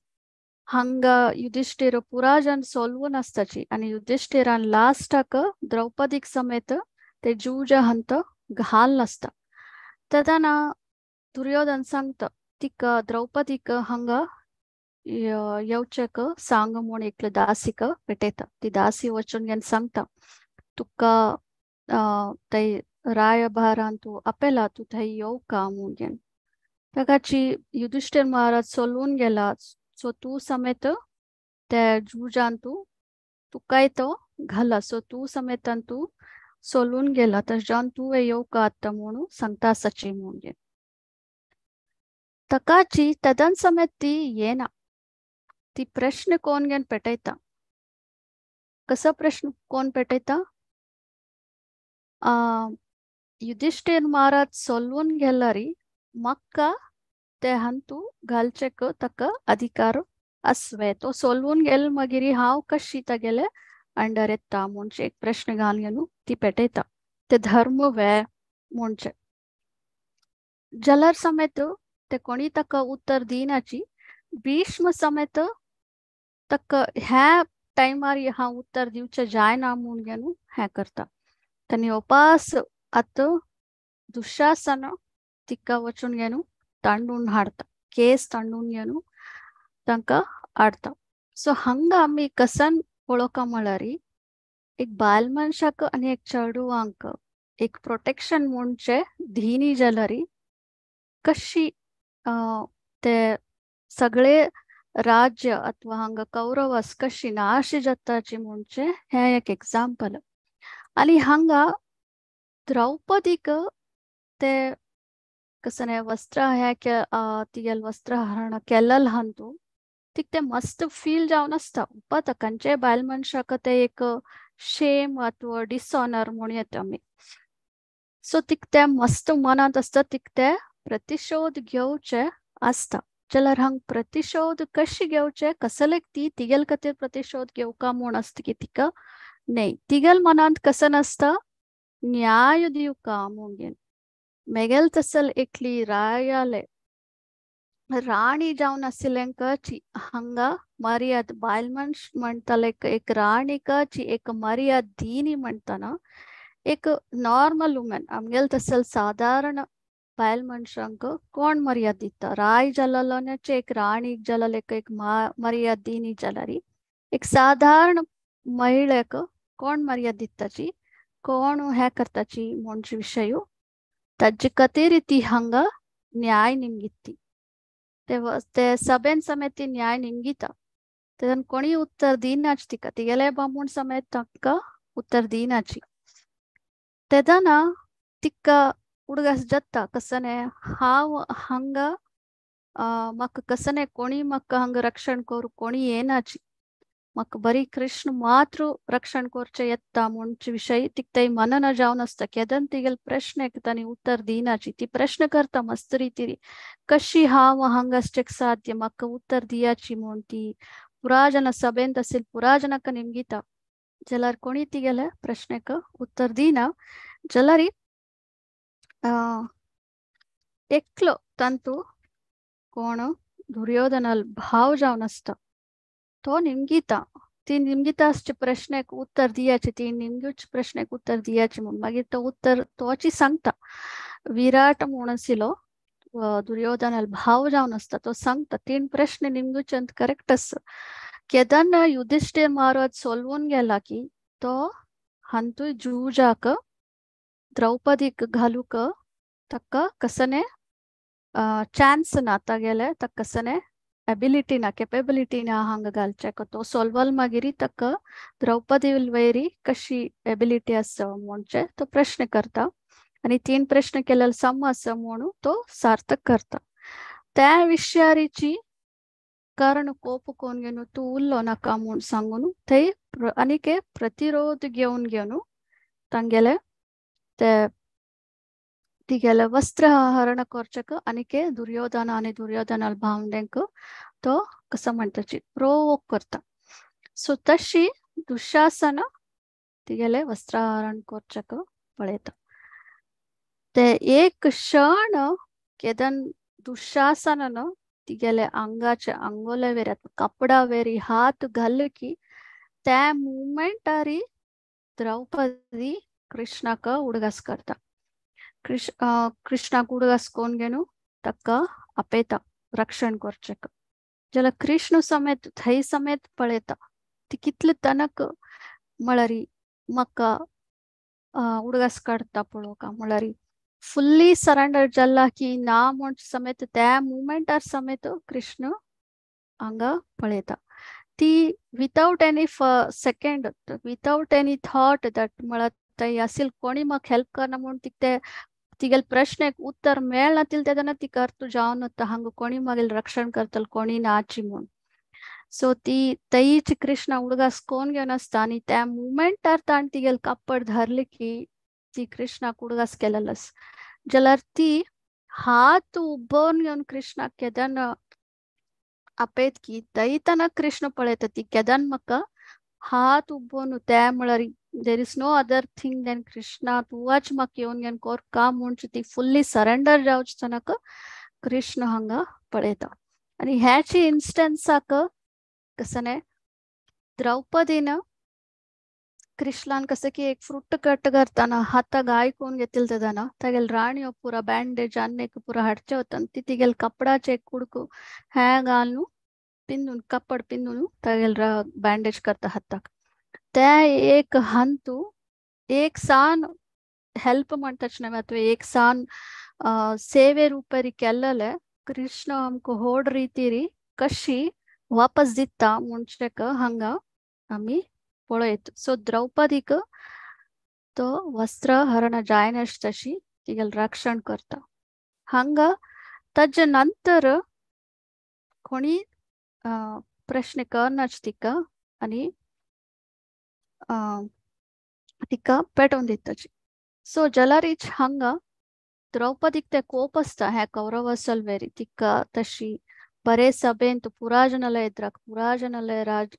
हंग युधिष्ठिर पुरा जन सोलवून असताची आणि युधिष्ठिरान लास्टाक द्रौपदीक समेत ते जूज हंत घाल नसता तदना दुर्योधन सांगता तिक द्रौपदीक हंग येवचेक सांग म्हूण एकलं दासीक पेटयता ती दासी वचून घेन सांगता तुका थंय रायभारान तू अपेला तू थंय येवका म्हूण घेन ताकाची युधिष्ठिर महाराज सोलवून गेला सो तू समेत ते जुजान तुकाय तो घाला सो तू समेतान तू सोलून गेला तर जावन तू येवका आत्ता म्हणून सांगता सची म्हूण घेन तकाची तदन समेत ती येना ती प्रश्न कोण घेन पेटयता कसा प्रश्न कोण पेटयता युधिष्ठिर महाराज सोलवून गेल्यारी मक्का ते हंतू घालचेक तक अधिकार असवे तो सोलवून गेल मगिरी हांव कशी तागेले अंडर येता म्हणजे एक प्रश्न घालून ती पेटयता ते धर्म वे म्हणजे जलर समेत ते कोणी तक उत्तर दिनाची भीष्म समेत तक ह्या टायमार हांव उत्तर दिवचे जायना म्हूण घेन हे करता तांणी उपास आत दुःशासन तिका वचून घेन तांडून हाडता केस तांडून घेन तांकां हाडता सो हंगा आमी कसन पळोवका म्हळ्यारी एक बायल मनशाक आनी एक चेडूवांक एक प्रोटेक्शन म्हणजे धीनी जाल्यारी कशी ते सगळे राज्य अथवा हांगा कौरवस कशी नाश जाताची म्हणजे हे एक एग्जाम्पल आणि हांगा द्रौपदीक ते कसने वस्त्र हे तिगेल वस्त्रहरण केल्लें हंतू तिक ते मस्त फील जावन आसता उपत खंयचे बायल मनशाक ते एक शेम अथवा डिसऑनर म्हूण येता आमी सो तिक ते मस्त मनांत आसता तिक ते प्रतिशोध घेवचे आसता जाल्यार हांग प्रतिशोध कशी घेवचे कसलेक ती तिगेल खातीर प्रतिशोध घेवका म्हूण आसता की तिका न्हय तिगेल मनांत कसन आसता न्याय दिवका म्हूण घेन मेगेल तसल एकली रायाले राणी जावन आशिल्लेंकाची हांगा मर्याद बायल मनश म्हणटाले एक राणीकाची एक मर्याद दिनी म्हणटाना एक नॉर्मल वुमन आमगेल तसल साधारण बायल मनशांक कोण मर्याद दिता राय जाल्याचे एक राणीक जाल्यार एक मर्याद दिनी जाल्यार एक साधारण महिळेक कोण मर्याद दिताची कोण हे करताची म्हणजे विशय ताजे खातीर ती हांगा न्याय निमगिती ते सभेन समेत ती न्याय निमगिता तेदन कोणी उत्तर दिनाच तिका तिगेले बामूण समेत ताका उत्तर दिनाची तेदना तिका उडगस जाता कसने हांव हांगा म्हाका कसने कोणी म्हाका हांगा रक्षण करू कोणी येनाची म्हाका बरी कृष्ण मात्र रक्षण करचे येता म्हणचे विशय तिक मनन जावन आसता केदन तिगेल प्रश्नेक तांणी उत्तर दिनाची ती प्रश्न करता मस्त रितीरी कशी हांव हांगासचेक साध्य म्हाका उत्तर दियाची म्हूण ती पुराजन सभेंत आशिल्ली पुराजनाक निमगिता जलर कोणी तिगेले प्रश्नेक उत्तर दीना जलरी एकलो तंतु कोण दुर्योधनाल भाव जाऊन असतं तो निमगीता ती निमगीताचे प्रश्नेक उत्तर दियाचे ती निमगीच प्रश्नेक उत्तर दियाचे मग मागीर तो उत्तर तोची सांगता विराट म्हणसिलो दुर्योधनाल भाव जाऊन असता तो सांगता तीन प्रश्न निमगूच अंत करेक्ट असं केदन युधिष्ठिर महाराज सोलवून गेला की तो हंतु जूजाक द्रौपदीक घालूक तक्क कसने ಚಾನ್ಸ್ ನಾತಾಗೆಲೆ ತಕ್ಕಸನೆ ಅಬಿಲಿಟಿನ ಕೆಪಬಿಲಿಟಿನ ಹಂಗ ಗಾಲ್ಚಕ तो सोलवल मागिरी तक द्रौपदी वैरी कशी एबिलिटी असं म्हणजे तो प्रश्न करता आणि 3 प्रश्न केलेला सम असं म्हणून तो सार्थक करता त्या विषयारीची कारण कोप कोण घेऊन तू उल्लो नका म्हणून सांगून ते अनिके प्रतिरोध घेऊन घेऊन तांगेले ते तिगेले वस्त्र हरण करचक अनिके दुर्योधन आणि दुर्योधनाल भावंडेंक तो कसं म्हणताची प्रोवोक करता सो तशी दुःशासन तिगेले वस्त्रहरण करचक पळयता ते एक क्षण केदन दुःशासनन तिगेले अंगाचे अंगोले वेर कपडा वेरी हात घाल की त्या मुवमेंटारी द्रौपदी कृष्णाक उडगास करता कृष्णा उडगास्कोन गेनु तक्क अपेता रक्षण करचक जला कृष्ण समेत थई समेत पळेता ती कितले तनक मळरी मक्का उडगास काढता पळोका मळरी फुल्ली सरेंडर जल्ला की ना म्हण समेत त्या मुवमेंटार समेत कृष्ण अंगा पळेता ती without any second without any thought that मळत असेल कोणी मग हेल्प करना म्हणून तिथे तिगेल प्रश्न एक उत्तर मेळनातील तेदना ती करतू जाऊन हंग कोणी मागेल रक्षण करतल कोणी नाची म्हणून सो ती तईच कृष्ण उडगास कोण घेऊन असता आणि त्या मुवमेंटार ताण तिगेल कप्पड धरली की ती कृष्णाक उडगास केलेलस जलर ती हात उभवून घेऊन कृष्णाक केदन अपेत की तई तनक कृष्ण पळेत ती केदन मका हात उभवून त्या मळरी there is no other thing than Krishna तुवाच मक येऊन घेऊन कोर का म्हणून ती फुल्ली सरेंडर जाऊच तनक कृष्ण हंगा पळेता आणि ह्याची इन्स्टन्साक कसने द्रौपदीनं कृष्णान कसं की एक फ्रूट कट करताना हाता गाय कोण घेतील तेदाना तेगेल राणी पुरा बँडेज अन्नेक पुरा हडचे होतं ती तिगेल कपडाचे कुडकू ह्या घालून पिंदून कपड पिंदून तेगेल बँडेज करता हाताक त्या एक हंतु एक सान हेल्प म्हणताच नाही ಅಥವಾ एक सान सेवे रूपरी केल्लले कृष्ण हमको होड रीतीरी कशी वापस दिता मुंचेक हंग आम्ही पळयत सो द्रौपदीक तो वस्त्र हरण जायनश तशी तिगेल रक्षण करता हंग तज नंतर कोणी प्रश्न करनाच तिका आणि तिका पेटवून दिताची सो जलारीच हंग द्रौपदीक ते कोप असता ह्या कौरवसल वेरी तिका तशी बरे सभेंत पुराजनालय इद्राक पुराजनालय राज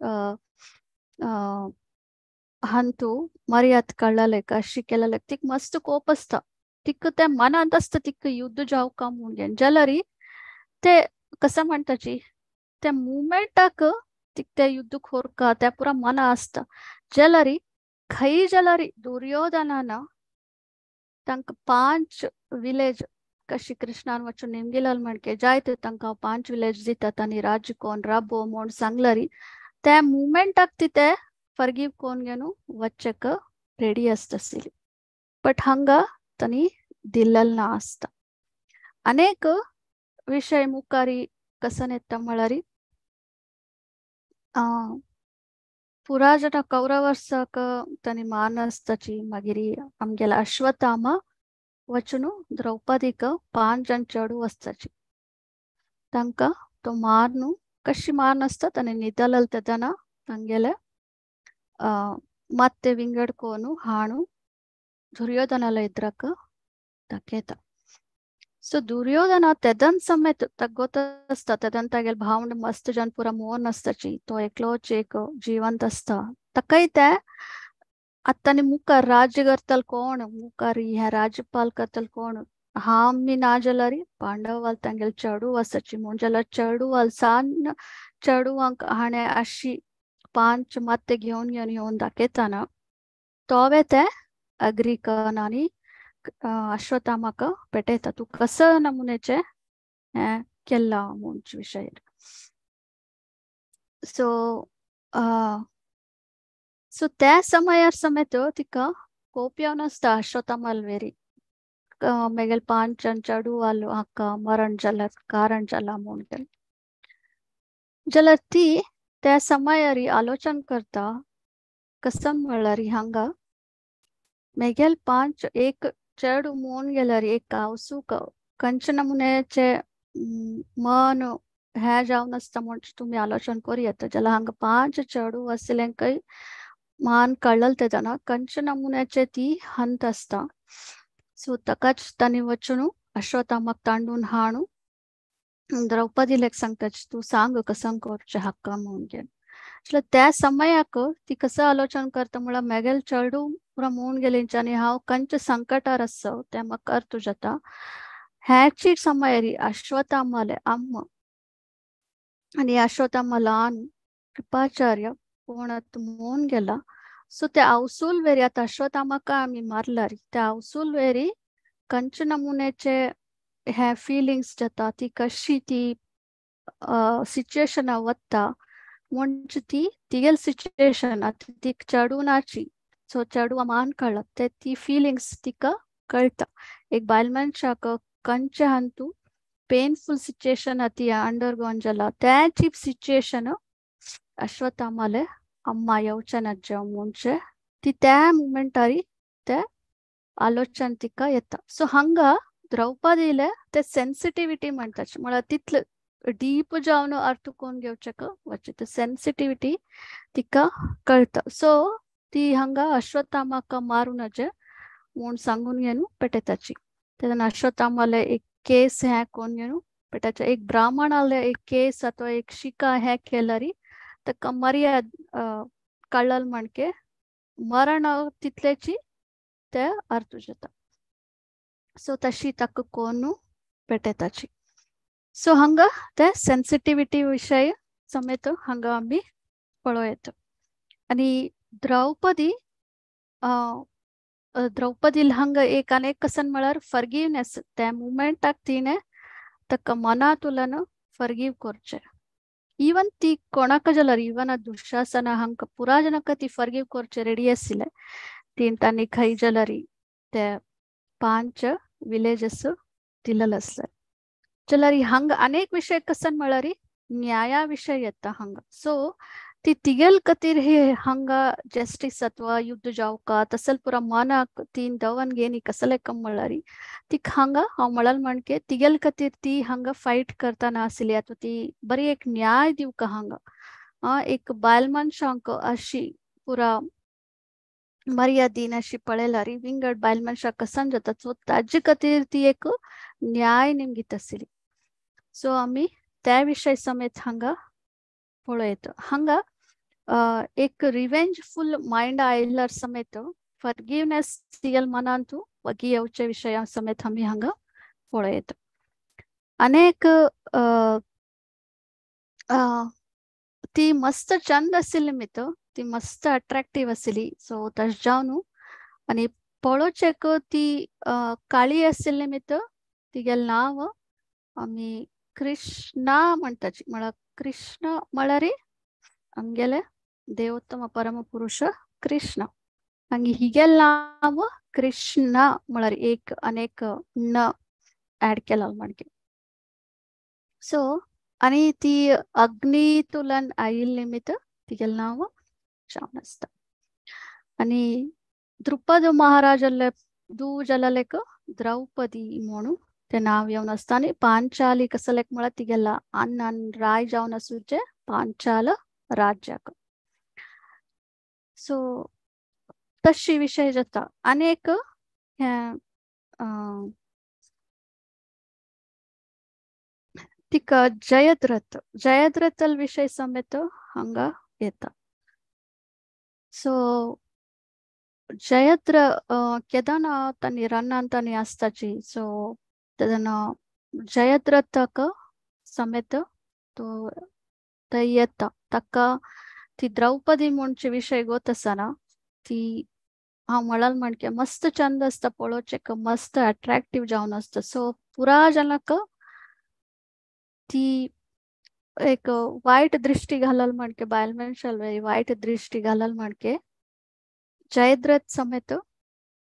हंतु मर्याद कळले कशी केलेले तिक मस्त कोप असता तिक ते मनात असतं तिक युद्ध जाऊ का म्हणून जलरी ते कसं म्हणताची त्या मुवमेंटाक तिक ते युद्ध खोरका त्या पुरा मना असता जलरी खई जलरी दुर्योधनाना तंक 5 विलेज कशी कृष्णान वचून निमगिलल म्हणके जायते तंका 5 विलेज दितात आणि राज्य कोण राबो म्हणून सांगलरी त्या मुवमेंटाक तिथे फर्गीव कोण घेऊन वच्चक रेडी असतसिली बट हंग तनी दिल्लल ना असता अनेक विषय मुकारी कसनेत्त मळरी पुराजन कौरवर्सक तनी मानस्तची मगिरी आमगेला अश्वत्थाम वचुनु द्रौपदीक 5 जण चढू असताची तंका तो मारनु कशी मारनसता तनी निदलल तेदना ತಂಗೆಲೆ ಮತ್ತೆ ವಿಂಗಡ್ಕೋನು ಹಾಣು ದುರ್ಯೋಧನಲ ಇದ್ರಕ ತಕೇತ सो दुर्योधन तेदन समेत तगोत असता तेदन तागेल भावंड मस्त जन पुरा मोन असताची तो एकलोच एक जिवंत असता तकई ते आतानी मुखार राज्य करतल कोण मुखार ह्या राज्यपाल करतल कोण हाम मी ना जलारी पांडव वाल तांगेल चढू असची मुंजला चढू वाल सान चढू अंक हाणे अशी 5 ಮತ್ತೆ घेऊन येऊन दाखवताना तोवे ते अग्री आणि अश्वत्थामाक पेटयता तू कसं नमुनेचे केला मुंच विषय सो सो त्या समयार समेत तिका कोप येवन आसता अश्वत्थामाल वेरी मेगेल 5 जन चढू वाल हाका मरण जाला कारण जाला म्हूण जाल्यार ती त्या समयारी आलोचन करता कसं म्हणल्यार हांगा मेगेल 5 एक चेडू मोन गेल्यार एक कावसू कंच नमुनेचे मन हे जावन आसता म्हूण तुमी आलोचन करूं येता जाल्यार हांगा 5 चेडू आसलेंकय मान कळल तेदना कंच नमुन्याचे ती हंत आसता सो तकाच तांणी वचून अश्वत्थामाक तांडून हाडून द्रौपदीलेक सांगताच तू सांग कसं करचे हक्का म्हणून घेन त्या समयाक ती कसं आलोचन करता म्हळ्यार मेगेल चेडू पुरा मोन गेलींचे आनी हांव कंच संकटार आसा ते म्हाका अर्थ जाता ह्याची समयारी अश्वत्थामाले अम्म आणि अश्वत्थामा लहान कृपाचार्य कोणात मोन गेला सो त्या अवसूल वेरी आता अश्वत्थामाका आम्ही मारल्यार त्या अवसूल वेरी कंच नमुनेचे हे फिलिंग्स जाता ती कशी ती सिच्युएशन वत्ता म्हणजे ती तिगेल सिच्युएशन ती चढूनाची सो चढू मान कळत ते ती फिलिंग्स तिका कळता एक बायल मनशाक कंच हंतू पेनफुल सिच्युएशन अति अंडरगोन जाला त्याची सिच्युएशन अश्वत्थामाले अम्मा येवचनಜ್ಜ ಮುಂಚೆ ती त्या मोमेंटारी ते आलोचन तिका येता सो हांगा द्रौपदीले ते सेन्सिटिविटी म्हणटाच म्हळ्यार तितले डीप जावन अर्थ कोण घेवचेक वचचे ते सेन्सिटिविटी तिका कळता सो ती हांगा अश्वत्थामाक मारूनजे म्हूण सांगून घेवन पेटयताची तेन्ना अश्वत्थामाले एक केस हे कोण घेवन पेटाचे एक ब्राह्मणाले एक केस अथवा एक शिका हे केल्यारी ताका मर्याद कळल म्हणके मरण तितलेची ते अर्थ जाता सो तशी ताका कोण पेटयताची सो हांगा ते सेन्सिटिविटी विषय समेत हांगा आम्ही पळयत आणि द्रौपदी द्रौपदी हांगा एक अनेक कसन म्हळ्यार फॉरगिवनेस त्या मुमेंटाक तिने ताका मनातुल्यान फॉरगिव करचे इवन ती कोणाक जाल्यार इवन दुशासन हांका पुरा जनक ती फॉरगिव करचे रेडी आसले तीन तांणी खंय जाल्यार ते 5 विलेजेस दिलेले आसले जाल्यार हांगा अनेक विषय कसन म्हळ्यार न्याया विषय येता हांगा सो ती तिगेल खातीर हे हांगा जस्टिस अथवा युद्ध जावका तसल पुरा मनाक तीन दवन घेनी कसले कम म्हळ्यार ती हांगा हांव म्हळाल म्हणके तिगेल खातीर ती हांगा फायट करतना आसली अथवा ती बरी एक न्याय दिवका हांगा एक बायल मनशांक अशी पुरा मर्यादीन अशी पळयल्यार विंगड बायल मनशाक कसन जाता सो ताजे खातीर ती एक न्याय निमगीत आसली सो आम्ही त्या विषय समेत हांगा पळयत हांगा एक रिवेंजफुल माइंड आयल्यार समेत फॉरगिवनेस तिगेल मनांतू वगी येवचे विषया समेत आम्ही हांगा पळयत अनेक ती मस्त चंद आसली मित ती मस्त अट्रॅक्टिव्ह आसली सो तश जावन आणि पळोवचेक ती काळी आसली मित तिगेल नाव आम्ही कृष्णा म्हणटाची म्हळ्यार कृष्ण म्हळ्यार आमगेले देवोत्तम परम पुरुष कृष्ण आणि हिगेल नाव कृष्ण म्हळ्यार एक अनेक न ऍड केला म्हणके सो आणि ती अग्नितुलन आयिल्ली मित तिगेल नाव जावन आसता आणि द्रुपद महाराजाले दू जाल्यालेक द्रौपदी म्हणून ते नाव येवन आसता आनी पांचाली कसलेक म्हळ्यार तिगेला अन्न राय जावन आसूचे पांचाल राज्याक सो तशी विषय जाता अनेक तिका जयद्रथल विषय समेत हांगा येता. सो जयद्र केदान तनी रन तनी आसताची. सो तेदना जयद्रथक समेत तो ते येता. तक्का ती द्रौपदी म्हणचे विषय गोतसना ती हा म्हणाल म्हणके मस्त चंद असतं पळोवचेक, मस्त अट्रॅक्टिव्ह जावन असतं. सो पुरा जनक ती एक वाईट दृष्टी घालल म्हणके बायल मनशाल वाईट दृष्टी घालल म्हणके जयद्रथ समेत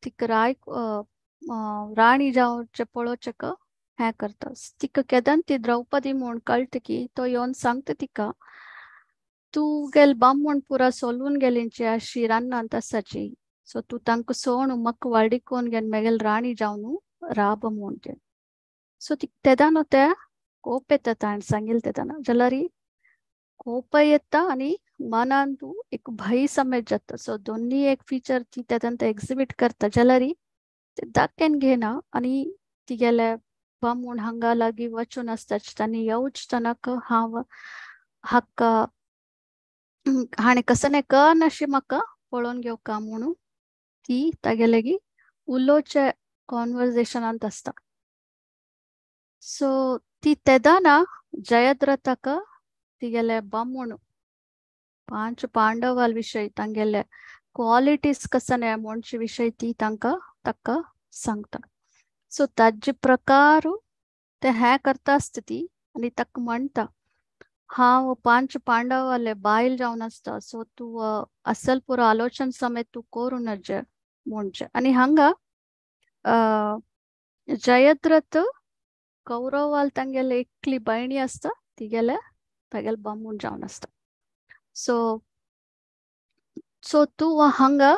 तिक राणी जावचे पळोवचेक हे करता. तिका केदन ती द्रौपदी म्हूण कळट की तो येवन सांगता तिका तू गेल बाम म्हूण पुरा सोलून गेलींची अशी रान्नांत आसाची. सो तू तांक सोणू मक वाडिकोन गेन मेगेल राणी जावनू राब म्हूण गेन. सो ती तेदानो ते कोप येता ताण सांगिल तेदाना जाल्यार कोप येता आणि मनांतू एक भय समेत जाता. सो दोन्ही एक फीचर ती तेदान ते एक्झिबिट करता जाल्यार ते दाखकेन घेना आणि ती गेले बामून हांगा लागी वचून आसताच तांणी येवच तनक हांव हक्क हाणे कसने कन अशी म्हाका पळोवन घेवका म्हणून ती तागेलेगी उलोवचे कॉन्वर्सेशनांत आसता. सो ती तेदाना जयद्रथक तिगेले बामूण 5 पांडवाल विषय तांगेले क्वालिटीज कसने म्हणचे विषय ती तांका तक्का सांगता. सो ताजे प्रकार ते हे करता आसता ती आणि तक म्हणता हांव 5 पांडवाले बायल जावन आसता. सो तू असल पुरो आलोचन समेत तू कोरून नजे म्हणचे. आणि हांगा जयद्रथ कौरवाल तांगेले एकली बयणी आसता तिगेले तागेले बामूण जावन आसता. सो तू हांगा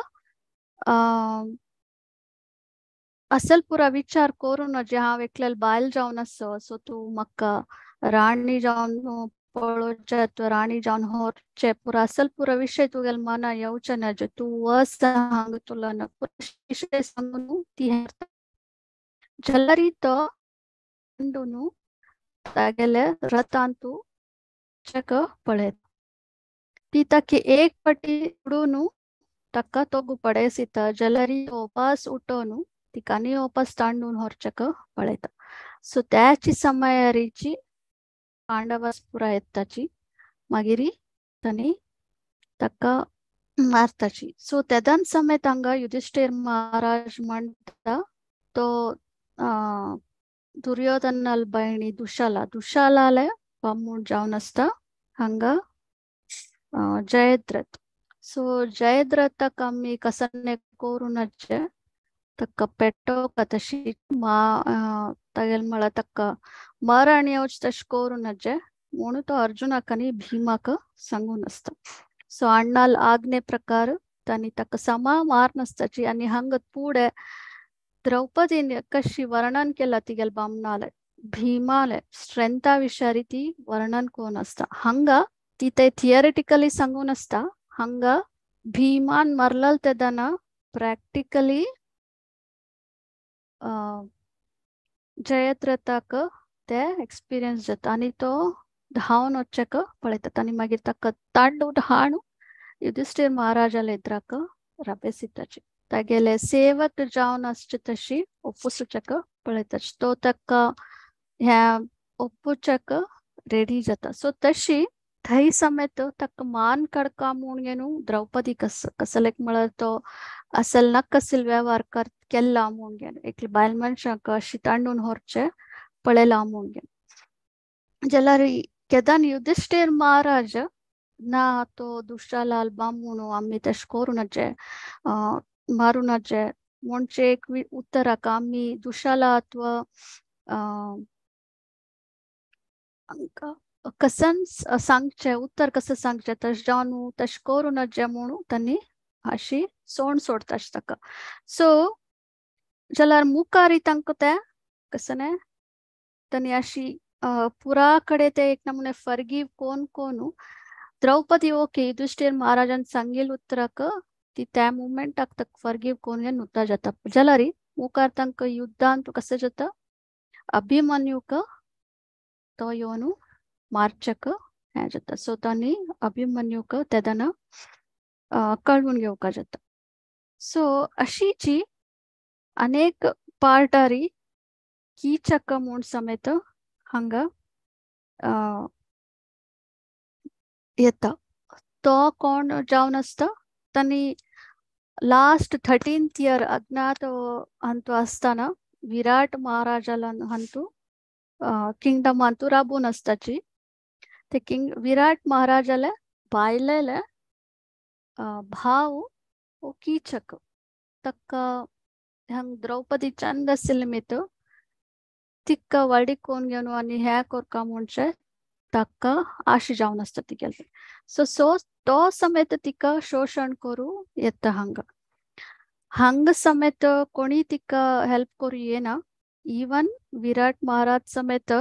असल पुरा विचार करून नजे हांव एकलेल बायल जावन आसा. सो तू म्हाका राणी जावन पळोवचे अथवा राणी जावन होरचे पुरा असल पुरा विषय तुगेल मना येवचे नजे. तू वस हांगा तुला विषय सांगून ती हेरता जाल्यार तो नु तागेले रथांतू चेक पळयत ती ताकी एक पटी उडून तक्का तोगु पडेसिता जाल्यार वापस उठोन तिकानी वापस तांडून होरचेक पळयता. सो त्याची समयारीची पांडवास पुरा येताची मागिरी तांणी तक्का मारताची. सो तेदान समेत हांगा युधिष्ठिर महाराज म्हणटा तो दुर्योधनाल बयणी दुशालाले बामूण जावन आसता हांगा जयद्रथ. सो जयद्रथक आमी कसने कोरूनचे तक्का पेटोवका तशी तागेल म्हळ्यार तक्का मरण येवच तशें कोरूनचे म्हणून तो अर्जुनाक आनी भीमाक सांगून आसता. सो अण्णाल आज्ञे प्रकार तांणी तक्का समा मारन आसताची. आनी हांगा पुढे द्रौपदीन कशी वर्णन केला तिगेल बामणाले भीमाले स्ट्रेंथा विषयारी ती वर्णन कोण आसता. हांगा ती ते थियरिटिकली सांगून आसता. हांगा भीमान मरलल तेदाना प्रॅक्टिकली जयद्रथाक ते एक्सपिरियन्स जाता आणि तो धावन वचेक पळयतात आणि मागीर ताका तांडून हाडून युधिष्ठिर महाराजाले एद्राक राबयसिताची. तागेले सेवक जावन आसचे तशी ओपुसचेक पळयताच. तो ताका ह्या ओपुचेक रेडी जाता. सो तशी थंय समेत ताका मान काडका म्हूण घेनू द्रौपदी कसलेक म्हळ्यार तो असल नकसल व्यवहार केला म्हूण घेन एकली बायल मनशाक अशी तांडून व्हरचे पळयला म्हूण घेन जाल्यार केदान युधिष्ठिर महाराज ना तो दुशालाल बामूण आमी तशें करूनचे मारूनचे म्हणचे एक उत्तराक आमी दुशाला अथवा कसन सांगचे उत्तर कसं सांगचे तशें जावन तशें करूनचे म्हणून तांणी अशी सोण सोडताच ताका. सो जाल्यार मुखारी तांकां ते कसने तांणी अशी पुरा कडेन ते एक नमुने फर्गीव कोण द्रौपदी ओके युधिष्ठिर महाराजान सांगिल उत्तराक ती त्या मुमेंटाक ताका फर्गीव कोण घेन उतर जाता. जाल्यार मुखार तांकां युद्धांत कशें जाता अभिमन्यूक तो येऊन मार्चक हे जाता सो त्यांनी अभिमन्यूक तेदना कळवून घेवका जाता सो अशीची अनेक पार्टारी कीचक म्हूण समेत हांगा येता तो कोण जावन आसता तांणी लास्ट 13th इयर अज्ञात हंतु आसताना विराट महाराजाला हंतु किंगडम हंतु राबून आसताची ते विराट महाराजाले बायलेले भाव कीचक तक्क हंग द्रौपदी चंद आसिल्ले तिक्क वडिकोन घेवन आनी हे कोरका म्हणचे तक्क आशे जावन आसता तिगेले सो तो समेत तिका शोषण करू येता हंग समेत कोणी तिका हेल्प करू येना इवन विराट महाराज समेत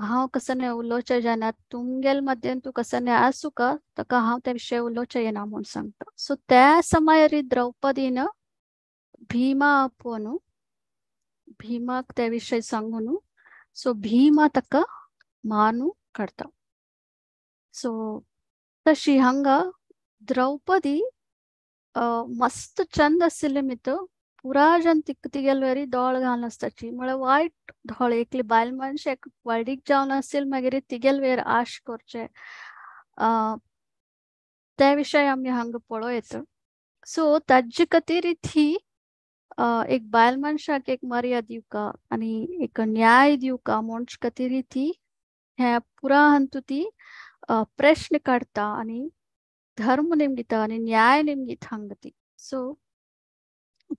हांव कसने उलोवचें जायना तुमगेल मध्येन तूं कसने आसूं का ताका हांव त्या विशय उलोवचें येना म्हूण सांगता सो त्या समयार द्रौपदीन भीमा आपोवन भीमाक त्या विशय सांगून सो भीमा ताका मानू काडता सो तशी हांगा द्रौपदी मस्त चंद आसिल्ले मित पुराजन तिगेल वेरी दोळ घालून आसताची म्हळ्यार वायट धोळ एकली बायल मनशाक वाडीक जावन आसिल मागीर तिगेल वेर आश करचे त्या विशय आमी हांगा पळयत सो ताजे खातीर थी एक बायल मनशाक एक मर्यादा दिवका आनी एक न्याय दिवका म्हणच खातीर ती हे पुरा हंतु ती प्रश्न काडता आनी धर्म निमगीता आनी न्याय निमगीत हांगा ती सो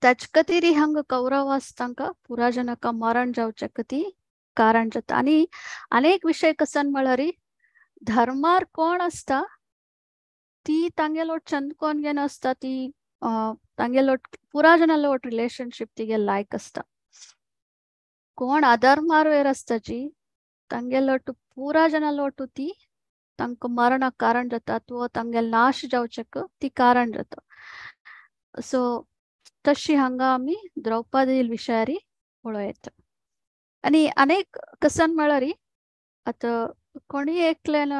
ताचे खातीर हांगा कौरवास तांकां पुराजनाका मरण जावचे खातीर कारण जाता आनी अनेक विशय कसन म्हळ्यार धर्मार कोण आसता ती तांगेलो चंद कोण घेवन आसता ती तांगेलो पुराजनालो रिलेशनशिप तिगे लायक आसता कोण अधर्मार वेर आसताची तांगेलो पुराजनालो ती तांकां मरणाक कारण जाता तो तांगेल नाश जावचेक ती कारण जाता सो तशी हांगा आमी द्रौपदी विशयारी पळयत आनी अनेक कसन म्हळ्यार आतां कोणी एकल्यान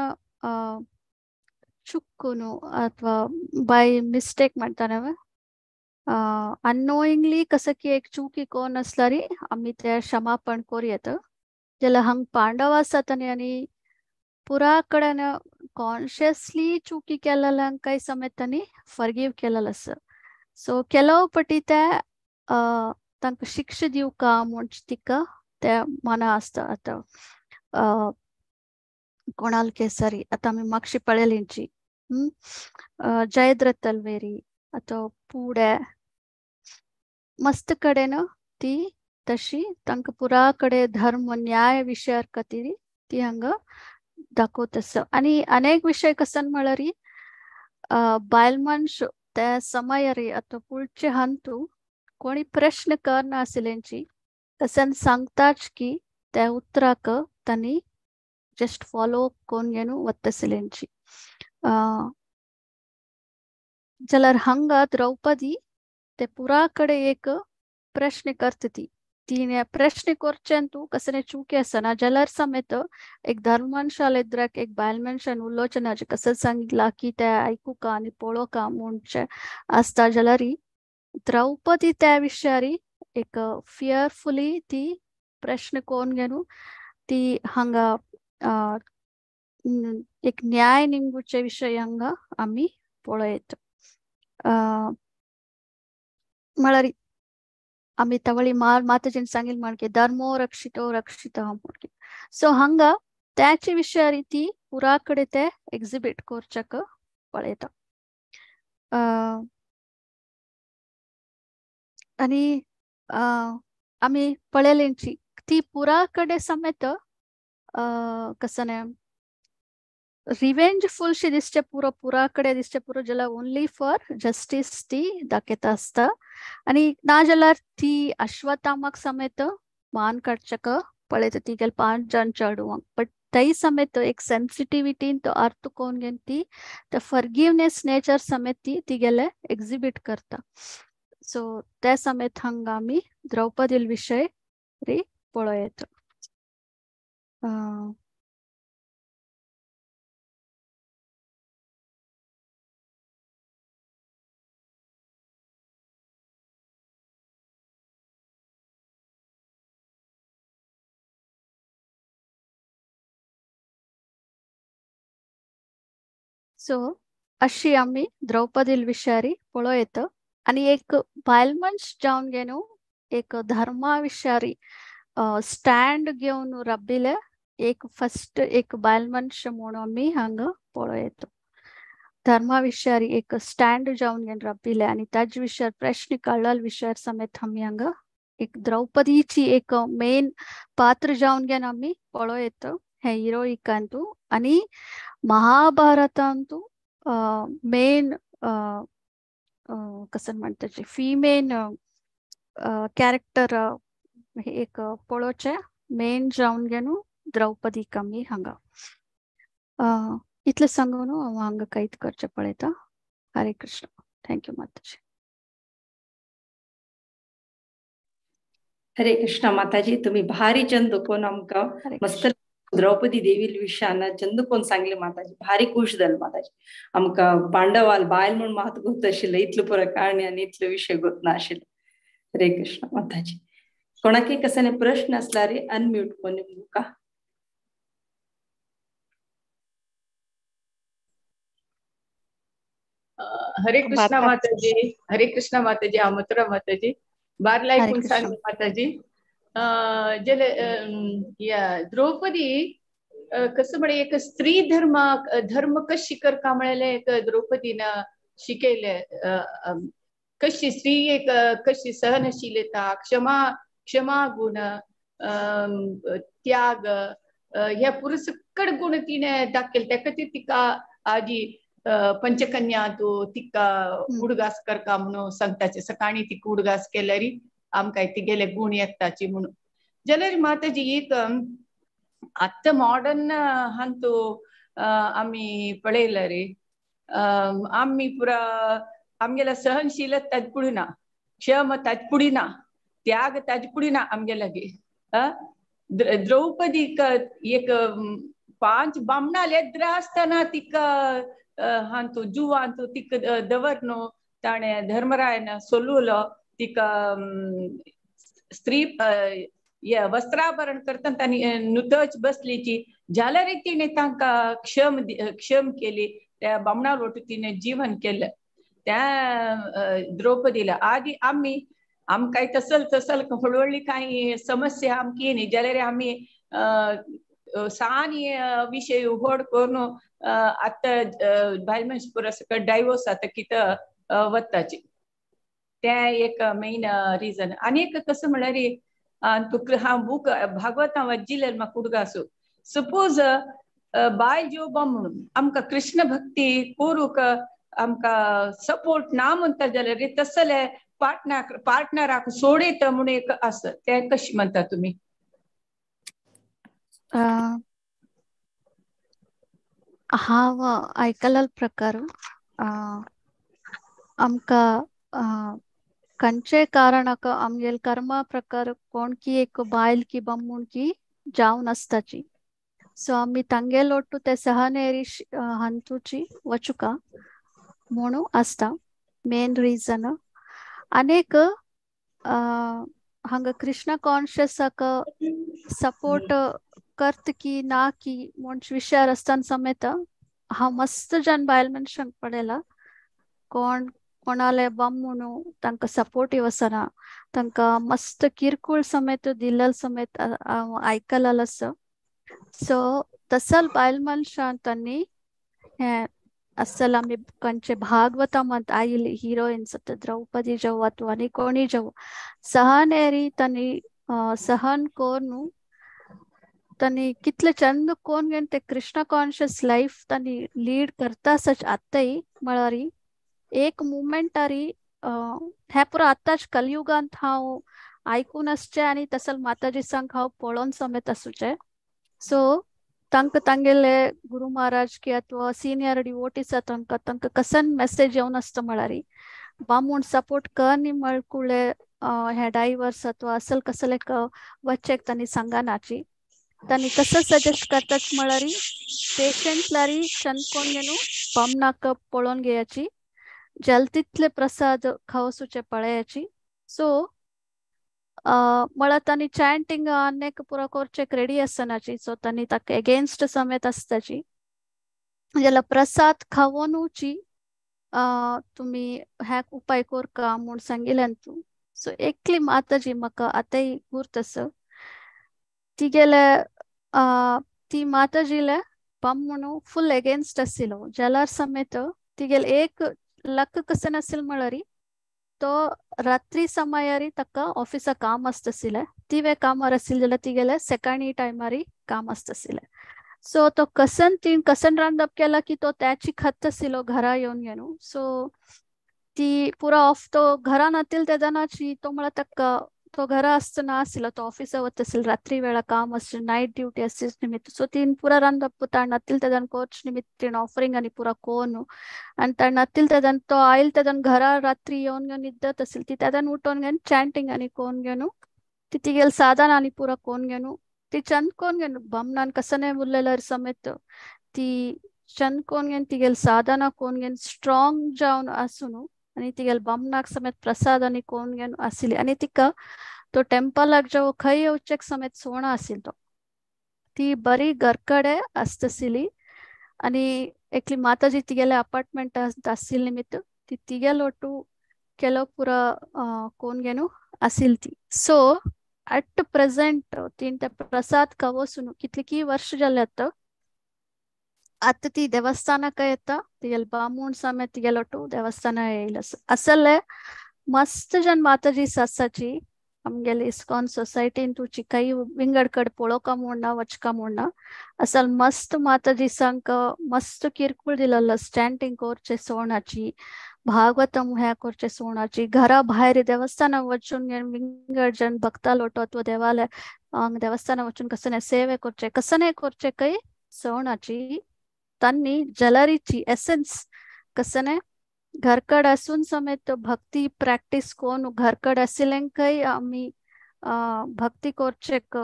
चुकून अथवा बाय मिस्टेक म्हणटा न्हय अननोइंगली कसं की एक चूकी कोण आसल्यार आमी ते क्षमापण कोरयेत जाल्यार हांगा पांडव आसात आनी पुरा कडेन कॉन्शियसली चुकी केलेल्यांकाय समेत तांणी फॉरगिव केलेलो आसा सो केलो पटी ते तांकां शिक्षा दिवका म्हणच तिका ते मना आसता आतां कोणाल केसरी आतां आमी मागशी पळयलींची जयद्रथ तलवेरी आतां पुढे मस्त कडेन ती तशी तांकां पुरा कडेन धर्म न्याय विशया खातीर ती हांगा दाखवत आसा आनी अनेक विशय कसन म्हळ्यार बायल मनश त्या समयार आतां पुढचे हंतू कोणी प्रश्न करना आशिल्लेंची कसन सांगताच की त्या उतराक तांणी जस्ट फॉलो कोन घेवन वता आशिल्लेंची जाल्यार हांगा द्रौपदी ते पुरा कडेन एक प्रश्न करता तिने प्रश्न करचें तूं कसले चुकी आसना जाल्यार समेत एक धर्मशाल इद्राक एक बायल मनशान उलोवचें ना कसं सांगितला की ते आयकूका आनी पळोवका म्हणचे आसता जाल्यार द्रौपदी त्या विशयार एक फियरफुली ती प्रश्न कोण घेवन ती हांगा एक न्याय निमगुचे विशय हांगा आमी पळयत म्हळ्यार आमी तवळी माताजीन सांगिल्लें म्हणके धर्मो रक्षितो रक्षिता म्हणके सो हांगा त्याचे विशयार ती पुरा कडेन ते एक्झिबिट करचेक पळयता आनी आमी पळयलेंची ती पुरा कडेन समेत कसने रिवेंजफुल शी दिसचे पुरा कडेन दिसचे पुरो जाल्यार ओन्ली फॉर जस्टीस ती दाखयता आसता आनी ना जाल्यार ती अश्वत्थामाक समेत मान काडचेक पळयता तिगेल 5 जण चेडवांक बट तेय समेत एक सेन्सिटिविटीन तो अर्थ कोण घेवन ती ते फॉरगिवनेस नेचर समेत ती तिगेले एक्झिबिट करता सो ते समेत हांगा आमी द्रौपदी विशय पळयत सो अशी आम्ही द्रौपदी विषयारी पळयत आणि एक बायलमंच जाऊन गेलो एक धर्मा विषयारी स्टँड घेऊन रब्बिले एक फर्स्ट एक बायलमंच म्हणून आम्ही हांग पळयत धर्मा विषयारी एक स्टँड जाऊन घेऊन रब्बिले आणि त्याच विषयार प्रश्न कळल विषयार समेत आम्ही हांग एक द्रौपदीची एक मेन पात्र जाऊन घेऊन आम्ही पळयत हे हिरोईकांतू आणि महाभारतांतू मेन कसं म्हणतात फिमेन कॅरेक्टर हे एक पळोचे मेन जाऊन घेनु द्रौपदी कमी हांगा इतले सांगून हांगा कैद करचे पळयता हरे कृष्ण थँक्यू माताजी हरे कृष्ण माताजी तुम्ही भारी चंद कोण आमका मस्त द्रौपदी देवी विषयान चंद कोण सांगले माताजी भारी खुश जाल माताजी आमका पांडवाल बायल म्हणून महत्व गोत आशिल्ले इतलो पुरो काणी आणि इतलो विषय गोत ना आशिल्ले हरे कृष्ण माताजी कोणाक कसने प्रश्न असला रे अनम्यूट कोणी मुका हरे कृष्ण माताजी आमोत्रा माताजी बारलाई कुण सांगे माताजी जले या द्रौपदी कसं म्हणे एक स्त्री धर्म कशी करका म्हळेले एक द्रौपदीनं शिकयले कशी स्त्री एक कशी सहनशीलता क्षमा गुण त्याग ह्या पुरो सकड गुण तिने दाखयले त्या खातीर तिका आजी पंचकन्या तो तिका उडगास करका म्हणून सांगताचे सकाळी तिका उडगास केल्यारी आमकां तिगेले गुण येताची म्हणून जाल्यार माताजी एक आत्ता मॉडर्न हांतू आमी पळयला रे आमी पुरा आमगेला सहनशीलता ताज पुडिना क्षम ताज पुडिना त्याग ताज पुडिना आमगे लागी द्रौपदी एक 5 बामणाले येद्र आसतना तिका हांतू जुवांतू तिका दवरनो ताणे धर्मरायन सोलुलो तिका स्त्री वस्त्राभरण करता ताणी नुतच बसलीची ज्याला रीतीने तांका क्षम केली त्या बामणा लोटू तिने जीवन केलं त्या द्रौपदीला आधी आमकां तसल हळूहळू काही समस्या आमकी न्ही जाल्यार आमी सानी विषय उघड करून आता बायल मनीस पुरो सकट डायवोर्स आता कितें वताची ते एक मेन रिजन आनी एक कसं म्हळ्यार तुका हांव बूक भागवतां वाचिल्लें म्हाका उडगासू सपोज बायल जेवबा म्हणून आमकां कृष्ण भक्ती करूंक आमकां सपोर्ट ना म्हणटा जाल्यार तसले पार्टनराक सोडीत म्हणून एक आसता ते कशें म्हणटा तुमी हांव आयकला प्रकार आमकां खंयचे कारणाक आमगेल कर्मा प्रकार कोण की एक बायल की बम्मूण की जावन आसताची सो आमी तांगेल ओट्टू ते सहनेरी हंतूची वचुका म्हणू आसता मेन रिजन अनेक हांगा कृष्ण कॉन्शियसाक सपोर्ट करत की ना की म्हणच विचार आसतना समेत हांव मस्त जन बायल मनशांक पळयला कोणाले बम्मूण तांकां सपोर्टीव आसना तांकां मस्त किरकोळ समेत दिल्लल समेत आयकलाल आसा सो तसल बायल मनशां तांणी हे असल आमी खंयचे भागवतांत आयिल्ली हिरोइन्स द्रौपदी जावं अथवा आनी कोणी जावं सहनेरी तांणी सहन करून तांणी कितले चंद कोण घेवन ते कृष्ण कॉन्शियस लायफ तांणी लीड करता सच आत्ताय म्हळ्यार एक मुमेंटारी हे पुरो आतांच कलयुगांत हांव आयकून आसचें आनी तसल माताजी सांग हांव पळोवन समेत आसूचें सो तांकां तांगेले गुरु महाराज की अथवा सिनियर डिवोटीस तांकां कसन मेसेज येवन आसता म्हळ्यार बामूण सपोर्ट कर न्ही म्हळकुळे हे डायवर्स अथवा असल कसले वच्चेक तांणी सांगनाची तानी कसं सजेस्ट करतात म्हळारी पेशंटलारी चंद कोण घेणू पम नाक पळोवन घेयाची जलतितले प्रसाद खावसूचे पळयाची सो मला तानी चॅन्टिंग अनेक पुरा कोरचेक रेडी असनाची सो तानी ताक अगेन्स्ट समेत असताची ज्याला प्रसाद खावोनूची तुम्ही हॅक उपाय कोरका म्हूण सांगिल्ल्यान तू सो एकली माताजी म्हाका आतांय गुर्तस तिगेले ती माताजीले पम म्हणू फुल अगेन्स्ट आशिल्लो जाल्यार समेत तिगेले एक लक कसन आशिल्लो म्हळ्यारी तो रात्री समयारी ताका ऑफिसा काम आसतसिले तिवे कामार आशिल्ले जाल्यार तिगेले सेकाणी टायमारी काम आसतसिले सो तो कसन रांदप केला की तो त्याची खत आशिल्लो घरा येवन घेनू सो ती पुरा ऑफ तो घरा नातील तेदनाची तो म्हळ्यार ताका तो घरा आसतना आशिल्लो तो ऑफिसा वता आशिल्लो रात्री वेळा काम आशिल्लें नाईट ड्युटी आशिल्ले निमित्त सो तीन पुरा रांदप ताण नातील तेदन कोच निमित्त तीन ऑफरिंग आनी पुरा कोन आनी ताण नातील तेदन तो आयल तेदन घरा रात्री येवन घेवन इद्दत आशिल्ली ती तेदन उठोन घेवन चॅन्टिंग आनी कोन घेनू ती तिगेल साधन आनी पुरा कोन घेनू ती चंद कोन घेनू बमनान कसने उरलेल्यार समेत ती चंद कोन घेन तिगेल साधना कोन घेन स्ट्रॉंग जावन आसून आनी तिगेल बमनाक समेत प्रसाद आनी कोन घेन आशिल्ली आनी तिका तो टेम्पलाक जो खंय येवचेक समेत सोण आशिल्लो ती बरी घरकडे आसतसिली आनी एकली माताजी तिगेले अपार्टमेंट आशिल्ले निमित्त ती तिगेल ओटू केलो पुरा कोन घेनू आशिल्ली ती सो ॲट प्रेझेंट तीन ते प्रसाद खावोसून कितली की वर्ष जाले आता ती देवस्थानक येता तिगेल बामूण समेत तिगेल ओटू देवस्थान येयला असले मस्त जन माताजी सासाची आमगेले इस्कॉन सोसायटीन तुची काही विंगड कड पळोवका म्हणना वचका म्हणना असल मस्त माताजी सांक मस्त किरकोळ दिलेलो स्टँटिंग कोरचे सोणाची भागवतम ह्या कोरचे सोणाची घरा भायर देवस्थाना वचून विंगड जन भक्ता लोटो अथवा देवालय देवस्थाना वचून कसने सेवे कोरचे काही सोणाची तन्नी जलरीची एसेन्स कसने घरकड असून समेत भक्ती प्रॅक्टिस कोण घरकड आशिल्लेंकय आमी भक्ती कोरचेक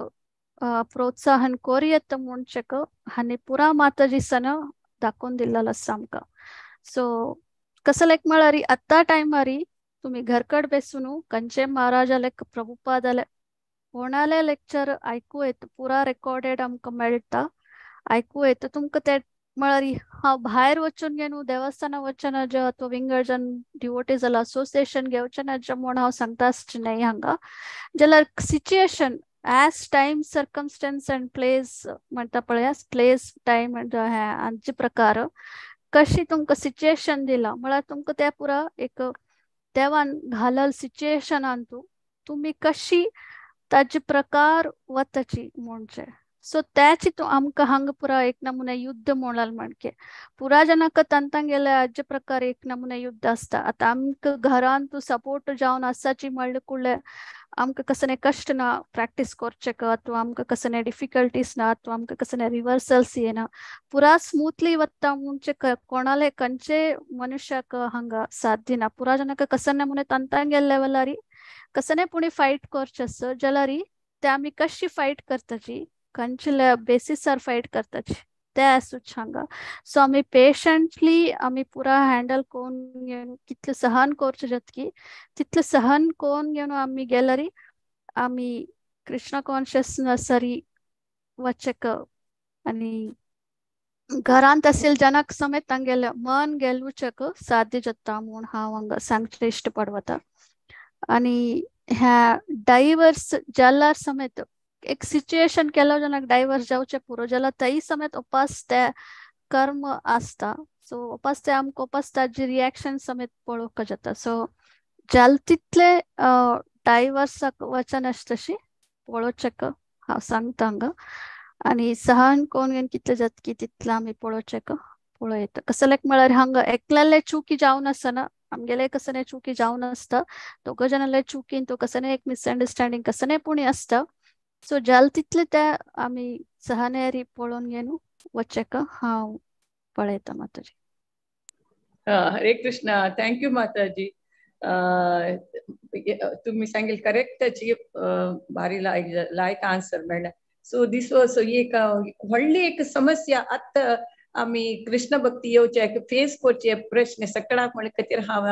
प्रोत्साहन कोरयेत म्हणचेक हानी पुरा माताजी सन दाखोवन दिल्लो आसा आमकां सो कसं लायक म्हळ्यार आत्ता टायमारी तुम्ही घरकड बेसून कंचे महाराजाले प्रभुपादाले कोणाले लेक्चर आयकू येता पुरा रेकॉर्डेड आमकां मेळटा आयकू येता तुमकां ते म्हळ्यार हांव भायर वचून घेनू देवस्थाना वचना जे अथवा विंगड जन डिवोटी जाल्यार असोसिएशन घेवचें जे म्हूण हांव सांगता आसचें न्हय हांगा जाल्यार situation as time circumstances and place म्हणटा पळय प्लेस टायम हांचे प्रकार कशी तुमकां सिच्युएशन दिला म्हळ्यार तुमकां ते पुरा एक देवान घालल सिच्युएशनान तुमी कशी ताजे प्रकार वताची म्हणचे सो त्याची तो आमकां हांगा पुरा एक नमुने युद्ध म्हणल म्हणके पुरा जनाक तांतां गेले हाजे प्रकार एक नमुने युद्ध आसता आतां आमकां घरान तूं सपोर्ट जावन आसाची म्हणले कुळ्ळे आमकां कसने कश्ट ना प्रॅक्टीस करचेक अथवा आमकां कसने डिफिकल्टीज ना अथवा आमकां कसने रिवर्सल्स येना पुरा स्मूथली वता म्हणजे कोणाले खंयचे मनुष्याक हांगा साध्य ना पुरा जनाक कसने नमुने तांतां गेले लेवलारी कसने पुणी फायट करचे आसा जाल्यार ते आमी कशी फायट करताची खंयच्या बेसिसार फायट करताची ते आसूच हांगा सो आमी पेशंटली आमी पुरा हँडल कोरून घेवन कितले सहन करचे जतकी तितले सहन कोरून घेवन आमी गेल्यारी आमी कृष्ण कॉन्शियसनसारी वचेक आनी घरांत आशिल्ले जनाक समेत तांगेले मन गेलवचेक साध्य जाता म्हूण हांव हांगा सांगचे इश्ट पडवता आनी ह्या डायवर्स जाल्यार समेत एक सिच्युएशन केलो जनाक डायवर्स जावचे पुरो जाल्यार तई समेत उपास ते कर्म आसता सो उपास ते आमकां उपास ताजी रिएक्शन समेत पळोवंक जाता सो जाल तितले डायवर्साक वचन तशी पळोवचेक हांव सांगता हांगा आनी सहन कोण घेवन कितले जातकी तितले आमी पळोवचेक पळयता कसं लायक म्हळ्यार हांगा एकल्याले चुकी जावन आसना आमगेले कसने चुकी जावन आसता दोग जनाले चुकीन तो कसने एक मिसअंडरस्टँडिंग कसने पुणी आसता सो जाल तितले ते आमी सहनेरी पळोवन घेवन वचेक हांव पळयता माताजी हरे कृष्णा थँक्यू माताजी तुम्ही सांगेल करेक्ट भारी लायक आन्सर मेळ्ळा सो दिस वॉज एक व्हडली एक समस्या आता आम्ही कृष्ण भक्ती येवचे फेस करचे प्रश्न सगळ्याक म्हळे खातीर हांव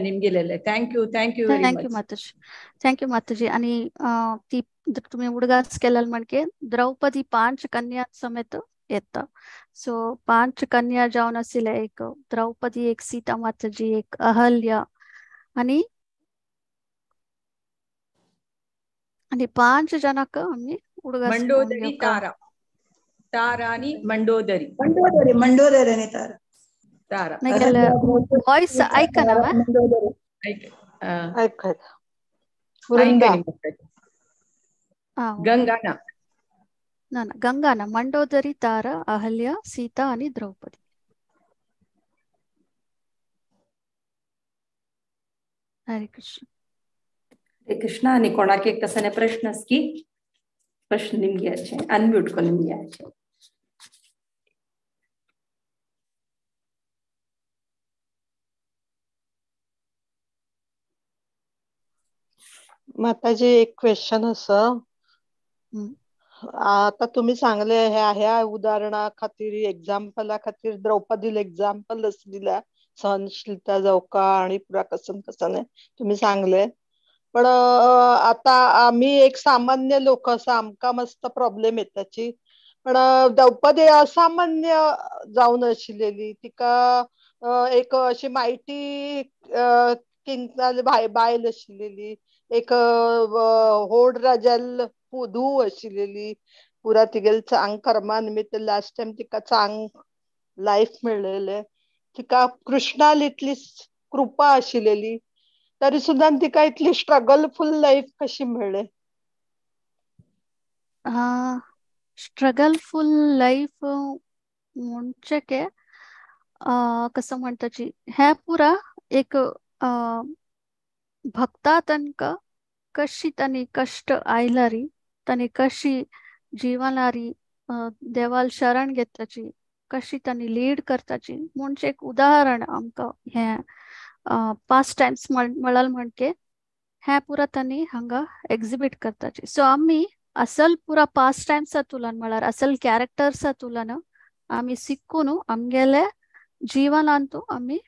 निमगेलेले. Thank you very thank you much. माताजी. थँक्यू माताजी. आणि ती तुम्ही उडगास केलेलं म्हणजे द्रौपदी 5 कन्या समेत येतं. सो 5 कन्या जाऊन असले, एक द्रौपदी, एक सीता माताजी, एक अहल्या आणि 5 ಜನಕ್ಕೆ आम्ही उडगास मंडोदरी तारा आणि मंडोदरी मंडोदरी तारा तारा वॉइस ऐका ना गंगाना गंगाना मंडोदरी, तारा, अहल्या, सीता आणि द्रौपदी. हरे कृष्ण. हरे कृष्ण. आणि कोणाक एक कसने प्रश्न की प्रश्न निम्गे अच्छे अनम्यूट को निम्गे अच्छे. माताजी एक क्वेश्चन असं, आता तुम्ही सांगले ह्या उदाहरणा खातीर एक्झाम्पला खातीर द्रौपदीला एक्झाम्पल असलेल्या सहनशीलता जावका आणि पुरा कसन तुम्ही सांगले. पण आता आम्ही एक सामान्य लोक असं आमका मस्त प्रॉब्लेम येताची. पण द्रौपदी असामान्य जाऊन आशिल्लेली, तिका एक अशी माहिती किंग बायल आशिल्लेली, एक होड राजाल धूव आशिल्लेली, पुरा तिगेल चांग कर्मा निमित्त लास्ट टाइम तिका चांग लाईफ मिळलेले, तिका कृष्णाल इतली कृपा आशिल्लेली, तरी सुद्धा तिका इतली स्ट्रगलफुल लाईफ कशी मिळले? स्ट्रगलफुल लाईफ म्हणजे के कसं म्हणताची, ह्या पुरा एक भक्ता तनक कशी तनी कष्ट आयलारी, तनी कशी जीवनारी देवाल शरण घेताची, कशी तनी लीड करताची म्हणजे एक उदाहरण आमका हे पास्ट टाइम्स मिळाल म्हणजे ह्या पुरा तनी हांगा एक्झिबिट करताची. सो आम्ही असल पुरा पास्ट टाइम्स तुलन म्हळ्यार असल कॅरेक्टर्स तुलन आम्ही शिकून आमगेले जीवनांतू आम्ही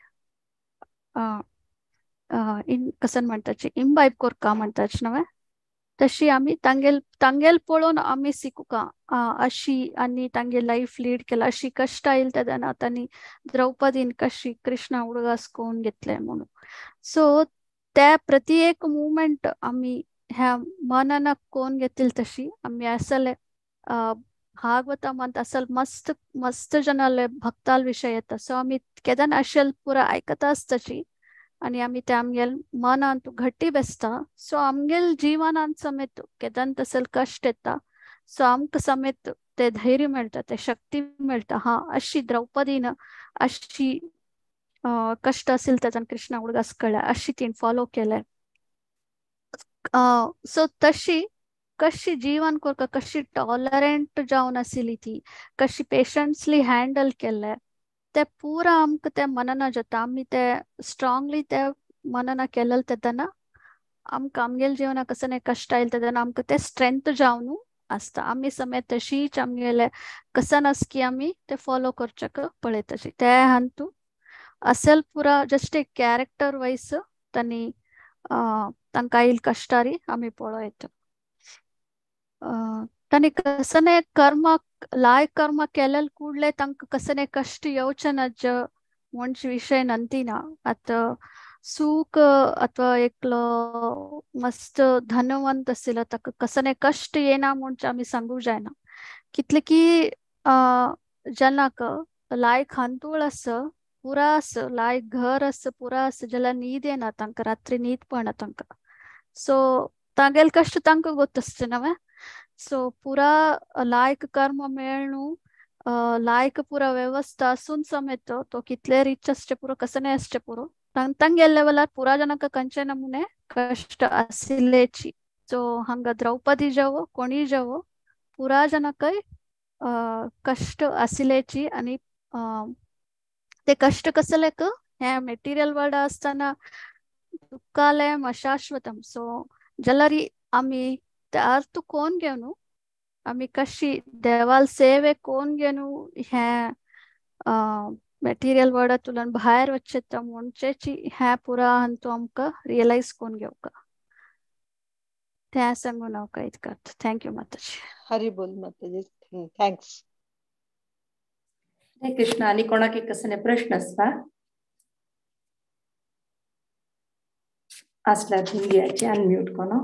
कसन म्हणताची इम्बाईब करका म्हणताच नव्हे, तशी आम्ही तांगेल पळून आम्ही शिकू का अशी आणि तांगे लाईफ लीड केला, अशी कष्ट येईल त्यानं त्यांनी द्रौपदीन कशी कृष्णा उडगास कोण घेतले म्हणून. सो त्या प्रत्येक मुवमेंट आम्ही ह्या मनानं कोण घेतील तशी आम्ही असले भागवता म्हणत असल मस्त मस्त जनाले भक्ताल विषय येतात. सो आम्ही केदन असेल पुरा ऐकत असताची आणि आम्ही त्या आमगेल मनांतू घट्टी बेसता. सो आमगेल जीवनांत समेत केदन तसल कष्ट येता, सो आमक समेत ते धैर्य मिळतं, ते शक्ती मिळतं. हा अशी द्रौपदीनं अशी कष्ट असेल त्याच्यान कृष्णा उडगास कळ्या, अशी तीन फॉलो केलंय. सो तशी कशी जीवन करता, कशी टॉलरंट जाऊन आशिल्ली ती, कशी पेशंट्सली हँडल केलंय, ते पुरा आमकां ते मनना जाता. आम्ही ते स्ट्रॉंगली ते मनना केलेलं तेदना आमकां आमगेल जिवनाक कसं कष्ट आयल तेदना आमकां ते स्ट्रेंथ जावन आसता. आम्ही समेत तशीच आमगेले कसन की आम्ही ते फॉलो करचेक पळयताची. ते हांतू असेल पुरा जस्ट एक कॅरेक्टर वाईज त्यांनी तांकां येईल कष्टारी आम्ही पळयत. त्यांनी कसने कर्म लायक कर्म केलेल ಕೂಡಲೇ तंक कसने कष्ट येवचे नज म्हणजे विषय नंतीना. आता सुख अथवा एकलो मस्त धनवंत असेल तक कसने कष्ट येना म्हणजे आम्ही सांगू जायना. कितले की जनक लायक हांतूळ अस पुरा अस लायक घर अस पुरा अस ज्याला नीद येना तंक रात्री नीद पण तंक. सो तांगेल कष्ट तंक ಗೊತ್ತಸ್ತೆ नवे. सो पुरा लायक कर्म मेळणू लायक पुरा व्यवस्था असून समेत तो कितले रिच असते पुरो कसने असते पुरो ತಂಗೆಲ್ ಲೆವೆಲ್ पुरा जनक कंचे नमुने कष्ट आसिल्लेची. सो हंग द्रौपदी जावो कोणी जावो पुरा जनक कष्ट आसिल्लेची. आणि ते कष्ट कसलेक हे मेटीरियल वर्ल्ड असताना दुःखालयम अशाश्वतम. सो जलरी आम्ही त्या अर्थ कोण घेऊन आम्ही कशी देवाल सेवे कोण घेणू हे मटेरियल वडातून बाहेर वचेत मुंचेची हे पुरा हंतु आमका रियलाइज कोण घेवका त्या सांगून हांव कांयच करता. थँक्यू माताजी. हरी बोल माताजी. थँक्स. हरे कृष्ण. आणि कोणाक कसने प्रश्न आसता असल्यार हिंदी अनम्यूट कोनो.